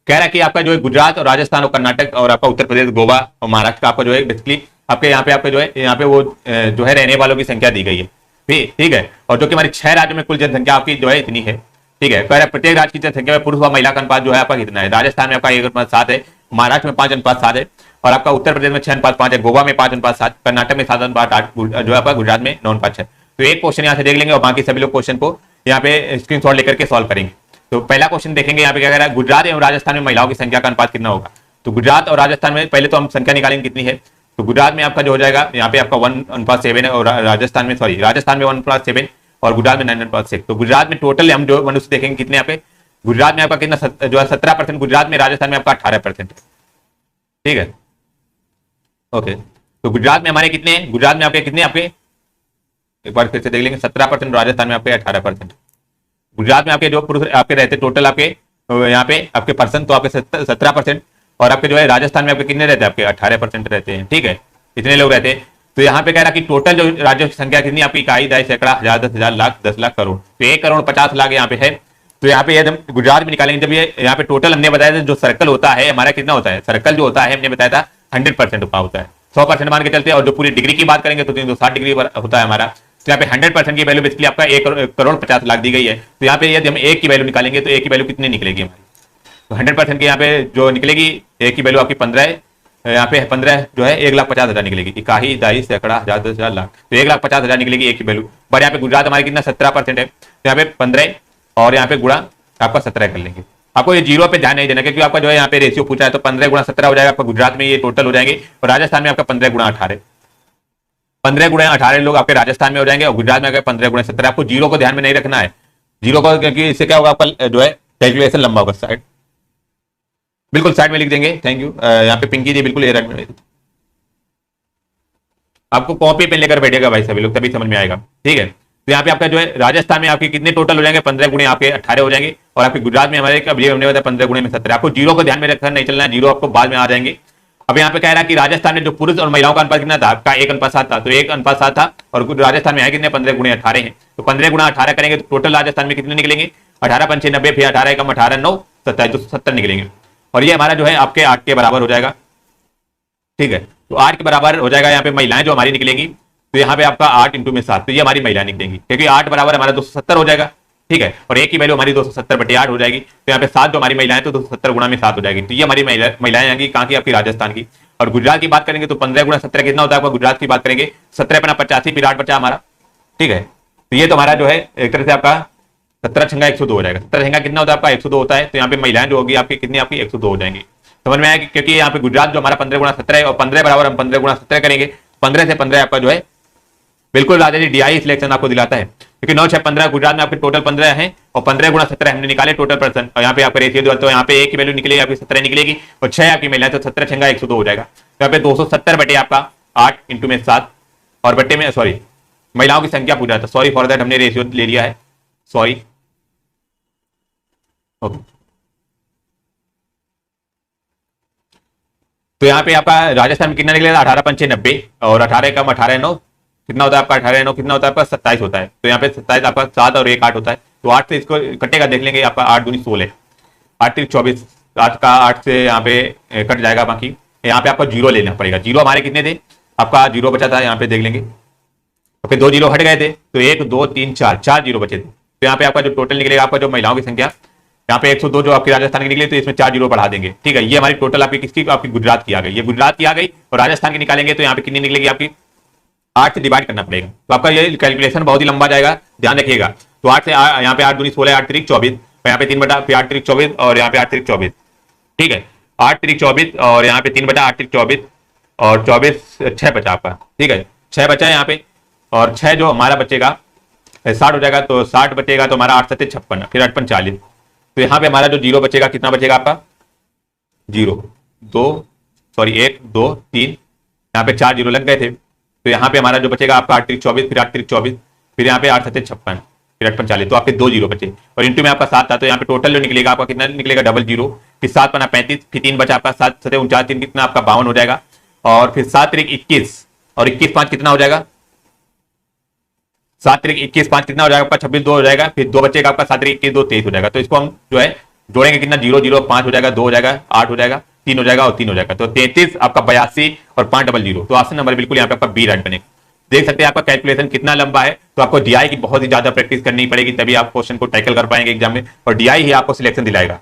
कह रहा है कि आपका जो है गुजरात और राजस्थान और कर्नाटक और आपका उत्तर प्रदेश, गोवा और महाराष्ट्र का आपका जो है बेसिकली आपके यहाँ पे जो है यहाँ पे वो जो है रहने वालों की संख्या दी गई है। ठीक है, और जो कि हमारी 6 राज्यों में कुल जनसंख्या आपकी जो है इतनी है। ठीक है, कह रहा है प्रत्येक राज्य की जनसंख्या में पुरुष व महिला का अनुपात जो है आपका कितना है। राजस्थान में आपका 1:7 है, महाराष्ट्र में 5:7 है, और आपका उत्तर प्रदेश में 6:5 है, गोवा में 5:7, कर्नाटक में 7:8, जो आपका गुजरात में 9:6। तो एक क्वेश्चन यहाँ से देख लेंगे और बाकी सभी लोग क्वेश्चन को यहाँ पे स्क्रीनशॉट लेकर के सॉल्व करेंगे। तो पहला क्वेश्श्चन देखेंगे यहाँ पे क्या कह रहा है, गुजरात एवं राजस्थान में महिलाओं की संख्या का अनुपात कितना होगा। तो गुजरात और राजस्थान में पहले तो हम संख्या निकालेंगे कितनी है। तो गुजरात में आपका जो हो जाएगा यहाँ पे आपका 1:7 है, और राजस्थान में 1:7 और गुजरात में 9:6। तो गुजरात में टोटल हम जो मनुष्य देखेंगे कितने यहाँ पे, गुजरात में आपका कितना जो है 17% गुजरात में, राजस्थान में आपका 18% है। ठीक है, ओके, तो गुजरात में हमारे कितने हैं, गुजरात में आपके कितने, आपके एक बार फिर से देख लेंगे, 17%, राजस्थान में आपके 18%। गुजरात में आपके जो पुरुष आपके रहते टोटल आपके यहाँ पे आपके पर्सन तो आपके 17%, और आपके जो है राजस्थान में आपके कितने रहते हैं, आपके 18% रहते हैं। ठीक है, इतने लोग रहते हैं। तो यहाँ पे कह रहा कि टोटल जो राज्यों की संख्या कितनी आपकी, इकाई, दहाई, सैकड़ा, हजार, 10,000, लाख, 10 लाख, करोड़। तो 1,50,00,000 यहाँ पे है। तो यहाँ पे हम गुजरात में निकालेंगे, जब ये यहाँ पे टोटल हमने बताया था जो सर्कल होता है हमारा कितना होता है, सर्कल जो होता है हमने बताया था 100% होता है, 100% मान के चलते हैं। और जो पूरी डिग्री की बात करेंगे तो 360 डिग्री होता है हमारा। तो यहाँ पे 100% की वैल्यू बेसिकली आपका 1,50,00,000 दी गई है। तो यहाँ पे यदि हम एक की वैल्यू निकालेंगे तो एक की वैल्यू कितनी निकलेगी हमारी, तो 100% की यहाँ पे जो निकलेगी एक की वैल्यू आपकी 15 है, यहाँ पे 15 जो है 1,50,000 निकलेगी, इकाई, दहाई, सैकड़ा, हजार, 10,000, लाख। तो 1,50,000 निकलेगी एक की वैल्यू। पर यहाँ पे गुजरात हमारे कितना 17% है, तो यहाँ पे 15 और यहाँ पे गुणा आपका 17 कर लेंगे। आपको ये जीरो पे ध्यान नहीं देना, क्योंकि आपका जो है यहाँ पे रेशियो पूछा है, तो 15 गुणा 17 हो जाएगा आपका गुजरात में, ये टोटल हो जाएंगे। और राजस्थान में आपका 15 गुणा 18, 15 गुणा 18 लोग आपके राजस्थान में हो जाएंगे, और गुजरात में 15 गुणा 17। आपको जीरो को ध्यान में नहीं रखना है, जीरो को, क्योंकि इससे क्या होगा आपका जो है कैलकुलेशन लंबा होगा। साइड बिल्कुल साइड में लिख देंगे, थैंक यू। यहाँ पे पिंकी जी बिल्कुल एयर में, आपको कॉपी पेन लेकर बैठेगा भाई सभी लोग, तभी समझ में आएगा। ठीक है, तो यहाँ पे आपका जो है राजस्थान में आपके कितने टोटल हो जाएंगे, 15 गुणे आपके 18 हो जाएंगे, और आपके गुजरात में हमारे हमने बताया 15 गुणे में 17। आपको जीरो को ध्यान में रखकर नहीं चलना है, जीरो आपको बाद में आ जाएंगे। अब यहाँ पे कह रहा है कि राजस्थान में जो पुरुष और महिलाओं का अनुपात कितना था, आपका 1:7 था, तो 1:7 था, और राजस्थान में है कितने 15 गुणे 18 है। तो 15 गुणा 18 करेंगे तो टोटल राजस्थान में कितने निकलेंगे, 18 पंचे 90, फिर 18 कम 18 9 27, तो 70 निकलेंगे। और ये हमारा जो है आपके 8 के बराबर हो जाएगा। ठीक है, तो 8 के बराबर हो जाएगा यहाँ पे महिलाएं जो हमारी निकलेंगी, तो यहाँ पे आपका 8 × में 7, तो ये हमारी महिलाएं निकलेंगी, क्योंकि 8 बराबर हमारा 270 हो जाएगा। ठीक है, और एक की वैल्यू हमारी 270/8 हो जाएगी। तो यहाँ पे 7 जो हमारी महिलाएं, तो 270 गुणा में 7 हो जाएगी। तो ये हमारी महिलाएं आएंगी कहाँ की, आपकी राजस्थान की। और गुजरात की बात करेंगे तो 15 गुणा 17 कितना होता है आपका, गुजरात की बात करेंगे 17×85, फिर 8 बचा हमारा। ठीक है, तो ये तो हमारा जो है एक तरह से आपका 17 छंगा 102 हो जाएगा। 17 छंगा कितना होता है आपका 102 होता है। तो यहाँ पे महिलाएं जो होगी आपकी कितनी, आपकी 102 हो जाएंगी। समझ में आया, क्योंकि यहाँ पे गुजरात जो हमारा 15 गुणा 17 है, और 15 बराबर हम 15 गुणा 17 करेंगे, 15 से 15 आपका जो है बिल्कुल राजा जी डीआई सिलेक्शन आपको दिलाता है, क्योंकि 9 6 15 गुजरात में आपके टोटल 15 है, और 15 गुणा 17 हमने निकाले टोटल पर्सन। और यहाँ पे आपका रेशियो, तो यहाँ पे एक की वैल्यू निकलेगी आपकी 17 निकलेगी, और 6 आपकी महिलाएं, तो 17 छंगा 102 हो जाएगा। तो यहाँ पे 270 बटे आपका 8 × में 7, और बटे में सॉरी महिलाओं की संख्या पूछा था, सॉरी फॉर दैट हमने रेशियो ले लिया है, सॉरी। ओके, तो यहाँ पे आपका राजस्थान में कितना निकलेगा, 18 पंचे 90, और 18 कम 18 9 कितना होता है आपका, 18 9 कितना होता है आपका 27 होता है। तो यहाँ पे 27 आपका 7 और 1 8 होता है। तो 8 से इसको कटेगा, देख लेंगे आपका 8 दूनी 16, 8 3 24, 7 का 8 से यहाँ पे कट जाएगा। बाकी यहाँ पे आपको जीरो लेना पड़ेगा। जीरो हमारे कितने थे, आपका जीरो बचा था, यहाँ पे देख लेंगे, फिर 2 जीरो हट गए थे, तो 1 2 3 4 जीरो बचे थे। तो यहाँ पे आपका जो टोटल निकलेगा, आपका जो महिलाओं की संख्या यहाँ पे 102 जो आपकी राजस्थान की निकली, तो इसमें 4 जीरो बढ़ा देंगे। ठीक है, ये हमारी टोटल आपकी किसकी, आपकी गुजरात की आ गई, ये गुजरात की आ गई। और राजस्थान की निकालेंगे तो यहाँ पे कितनी निकलेगी आपकी, 8 से डिवाइड करना पड़ेगा। तो आपका ये कैलकुलेशन बहुत ही लंबा जाएगा, ध्यान रखिएगा। तो 8 से यहाँ पे 8 दूनी 16, 8 3 24, यहाँ पे 3 बटा, फिर 8 3 24, और यहाँ पे 8 3 24। ठीक है, 8 3 24, और यहाँ पे 3 बटा 8 3 24, और 24 6 बचा आपका। ठीक है, 6 बचा है यहाँ पे। और 6 जो हमारा बचेगा 60 हो जाएगा, तो 60 बचेगा तो हमारा 8 7 56, फिर 8 40। तो यहाँ पे हमारा जो जीरो बचेगा कितना बचेगा आपका, जीरो, दो, सॉरी 1 2 3, यहाँ पे 4 जीरो लग गए थे। तो यहाँ पे हमारा जो बचेगा आपका 8 3 24, फिर 8 3 24, फिर यहाँ पे 8 7 56, फिर 8 40। तो आपके 2 जीरो बचे और इंटू में आपका 7 था, तो यहाँ पे टोटल जो निकलेगा आपका कितना निकलेगा, डबल जीरो, फिर 7 पना 35, फिर 3 बचा आपका 7 7 49, 3 कितना आपका 52 हो जाएगा, और फिर 7 3 21 और 21 5 कितना हो जाएगा, 7 3 21 5 कितना हो जाएगा आपका 26 2 हो जाएगा, फिर 2 बचेगा आपका 7 3 21 2 23 हो जाएगा। तो इसको हम जो है जोड़ेंगे कितना, 0 0 5 हो जाएगा, 2 हो जाएगा, 8 हो जाएगा, 3 हो जाएगा और 3 हो जाएगा। तो 33 आपका 82 और 5 डबल जीरो। तो ऑप्शन नंबर बिल्कुल यहाँ पे आपका बी राइट बनेगा। देख सकते हैं आपका कैलकुलेशन कितना लंबा है। तो आपको डीआई की बहुत ही ज्यादा प्रैक्टिस करनी पड़ेगी, तभी आप क्वेश्चन को टैकल कर पाएंगे एग्जाम में, और डीआई ही आपको सिलेक्शन दिलाएगा।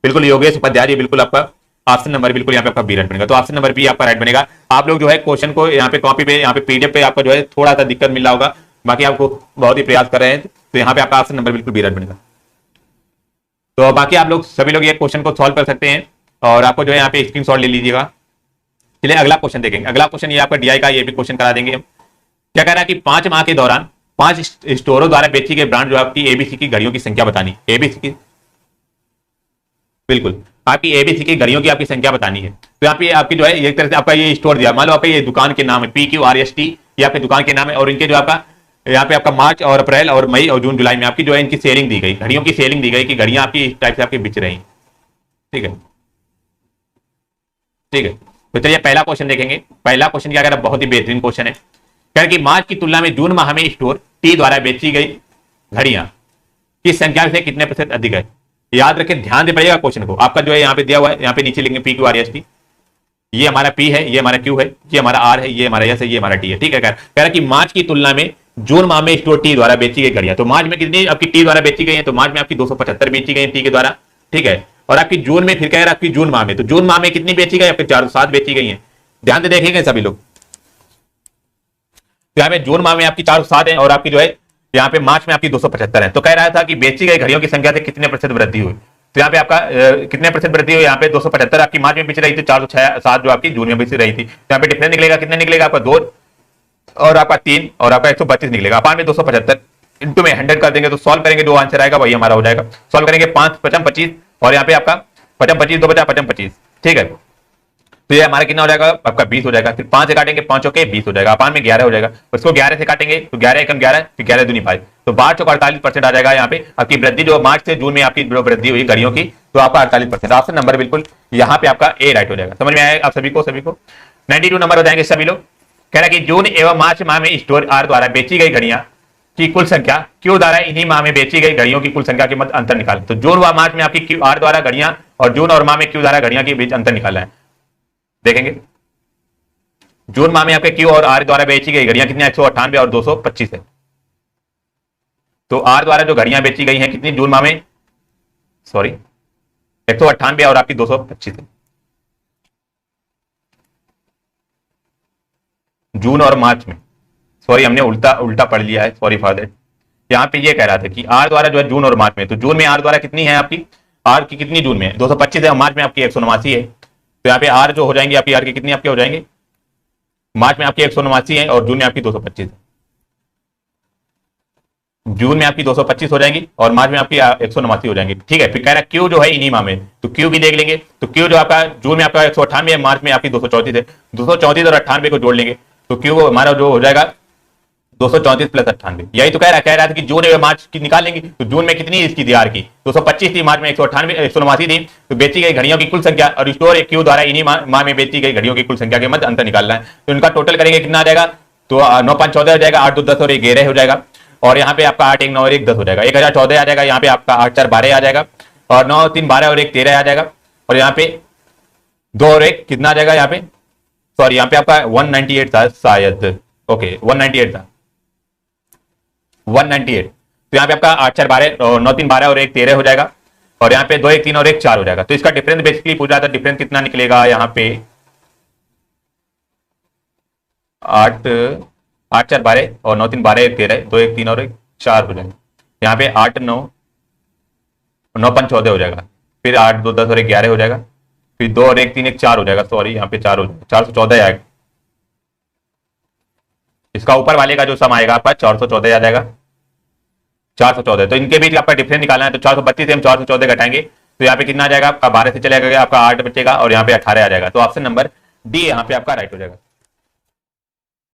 बिल्कुल योगेश उपाध्याय, बिल्कुल आपका ऑप्शन नंबर बिल्कुल यहाँ पे आपका बी राइट बनेगा। तो ऑप्शन नंबर बी आपका राइट बनेगा। आप लोग जो है क्वेश्चन को यहाँ पे कॉपी पे, यहाँ पे पीडीएफ पे आपका जो है थोड़ा सा दिक्कत मिल रहा होगा, बाकी आपको बहुत ही प्रयास कर रहे हैं, तो यहाँ पे आपका ऑप्शन नंबर बिल्कुल बी राइट बनेगा। तो बाकी आप लोग सभी लोग ये क्वेश्चन को सॉल्व कर सकते हैं, और आपको जो है यहाँ पे स्क्रीनशॉट ले लीजिएगा। चलिए अगला क्वेश्चन देखेंगे। अगला क्वेश्चन ये आपका डीआई का, ये भी क्वेश्चन करा देंगे हम। क्या कह रहा है कि 5 माह के दौरान 5 स्टोरों द्वारा बेची गई ब्रांड जो आपकी एबीसी की घड़ियों की संख्या बतानी। एबीसी की, बिल्कुल आपकी एबीसी की घड़ियों की आपकी संख्या बतानी है। तो यहाँ पे आपकी जो है एक तरह से आपका ये स्टोर दिया, मान लो आपका ये दुकान के नाम है PQRST, ये आपके दुकान के नाम है, और इनके जो आपका यहाँ पे आपका मार्च और अप्रैल और मई और जून जुलाई में आपकी जो है इनकी सेलिंग दी गई, घड़ियों की सेलिंग दी गई कि घड़ियां आपकी इस टाइप से आपकी बिच रही। ठीक है, ठीक है। तो चलिए पहला क्वेश्चन देखेंगे। पहला क्वेश्चन क्या कह रहा है, बहुत ही बेहतरीन क्वेश्चन है। कह रहा है कि मार्च की तुलना में जून माह में स्टोर टी द्वारा बेची गई घड़ियां की संख्या से कितने प्रतिशत अधिक है। याद रखें, ध्यान दे पड़ेगा क्वेश्चन को। आपका जो है यहाँ पे दिया हुआ है, यहाँ पे नीचे लिखेंगे PQRST, ये हमारा P है, ये हमारा Q है, ये हमारा R है, ये हमारा S है, ये हमारा T है। ठीक है, कह रहा है कि मार्च की तुलना में जून माह में स्टोर टी द्वारा बेची गई घड़ियां, तो मार्च में कितनी आपकी टी द्वारा बेची गई है, तो मार्च में आपकी 275 बेची गई टी के द्वारा। ठीक है, और आपकी जून में फिर कह रहा है आपकी जून माह में, तो जून माह में कितनी बेची गई, आपकी 407 बेची गई है। ध्यान से देखेंगे सभी लोग, तो यहाँ पे जून माह में आपकी 407 है, और आपकी जो है यहाँ पे मार्च में आपकी 275 है। तो कह रहा था कि बेची गई घड़ियों की संख्या से कितने प्रतिशत वृद्धि हुई। तो यहाँ पे आपका कितने प्रतिशत वृद्धि हुई, यहाँ पे 275 आपकी मार्च में बेच रही थी, 407 जो आपकी जून में बेच रही थी। तो यहाँ पे डिफरेंस निकलेगा, कितना निकलेगा आपका 2 और आपका 3 और आपका 132 निकलेगा। अपान में 275 इंटू में 100 कर देंगे, तो सॉल्व करेंगे जो आंसर आएगा वही हमारा हो जाएगा। सॉल्व करेंगे 5 55 25, और यहाँ पे आपका 55 25 2 बचा 55 25। ठीक है, तो ये हमारा कितना हो जाएगा, आपका 20 हो जाएगा। फिर 5 से काटेंगे, 5 के 20 हो जाएगा। अपान में 11 हो जाएगा, उसको 11 से काटेंगे तो 11 एकम 11, फिर 11 दूनी 5, तो 12 48% आ जाएगा। यहाँ पे आपकी वृद्धि जो मार्च से जून में आपकी जो वृद्धि हुई घड़ियों की, तो आपका 48%। ऑप्शन नंबर बिल्कुल यहाँ पे आपका ए राइट हो जाएगा। समझ में आया आप सभी को? 92 नंबर बताएंगे सभी लोग। कह रहा है कि जून एवं मार्च माह में स्टोर आर द्वारा बेची गई घड़ियां की कुल संख्या क्यू द्वारा इन्हीं माह में बेची गई घड़ियों की कुल संख्या के मध्य अंतर निकालें। तो जून व मार्च में आपकी क्यू आर द्वारा घड़ियां और जून और माह में क्यू द्वारा घड़ियां के बीच अंतर निकालना है। देखेंगे जून माह में आपके क्यू और आर द्वारा बेची गई घड़ियां कितनी, 198 और 225 है। तो आर द्वारा जो घड़ियां बेची गई हैं कितनी जून माह में, सॉरी 198 और आपकी 225 है। जून और मार्च में, सॉरी हमने उल्टा पढ़ लिया है, सॉरी फॉर दैट। यहाँ पे ये कह रहा था कि आर द्वारा जो है जून और मार्च में, तो जून में आर द्वारा कितनी है आपकी, आर की कितनी जून में 225 है, और मार्च में आपकी 189 है। तो यहाँ पे आर जो हो जाएंगे आपकी, आर की कितनी आपके हो जाएंगे, मार्च में आपकी 189 है और जून में आपकी 225 है। जून में आपकी 225 हो जाएंगी और मार्च में आपकी 189 हो जाएंगी। ठीक है, फिर कह रहा है क्यू जो है इन्हीं माह में, तो क्यू भी देख लेंगे। तो क्यू जो आपका जून में आपका 198 है, मार्च में आपकी 234 है, 234 और 98 को जोड़ लेंगे तो क्यू हमारा जो हो जाएगा 234 प्लस 98। यही तो कह रहा था कि जून एवं मार्च की निकाल लेंगे। तो जून में कितनी इसकी थी आर की, 225 थी, मार्च में 189 थी। तो बेची गई घड़ियों की कुल संख्या और स्टोर क्यू द्वारा इन्हीं माह में बेची गई घड़ियों की कुल संख्या के मध्य अंतर निकालना है। तो इनका टोटल करेंगे कितना आ जाएगा, तो 9 5 14 हो जाएगा, 8 2 10 और 1 11 हो जाएगा। और यहाँ पे आपका 8 1 9 और 1 10 हो जाएगा, 1014 आ जाएगा। यहाँ पे आपका 8 4 12 आ जाएगा, और 9 3 12 और 1 13 आ जाएगा। और यहाँ पे 2 और 1 कितना आ जाएगा, यहाँ पे सॉरी यहाँ पे आपका 198 था शायद, ओके 198 था, 198। तो यहाँ पे आपका 8 4 12 और 9 3 12 और 1 13 हो जाएगा। और यहाँ पे 2 1 3 और 1 4 हो जाएगा। तो इसका डिफरेंस बेसिकली पूछ रहा था, डिफरेंस कितना निकलेगा, यहाँ पे 8 4 12 और 9 3 12 1 13, 2 1 3 और 1 4 हो जाएगा। यहाँ पे 8 9 9 5 14 हो जाएगा, फिर 8 2 10 और 1 11 हो जाएगा, फिर 2 और 1 3 1 4 हो जाएगा, सॉरी यहाँ पे 4 हो जाएगा, 414 आएगा। इसका ऊपर वाले का जो सम आएगा आपका 414 आ जाएगा, 414। तो इनके बीच आपका डिफरेंस निकालना है, तो 432 से हम 414 घटाएंगे तो यहाँ पे कितना आ जाएगा आपका 12 से चलेगा, आपका 8 बचेगा और यहाँ पे 18 आ जाएगा। तो ऑप्शन नंबर डी यहाँ पे आपका राइट हो जाएगा।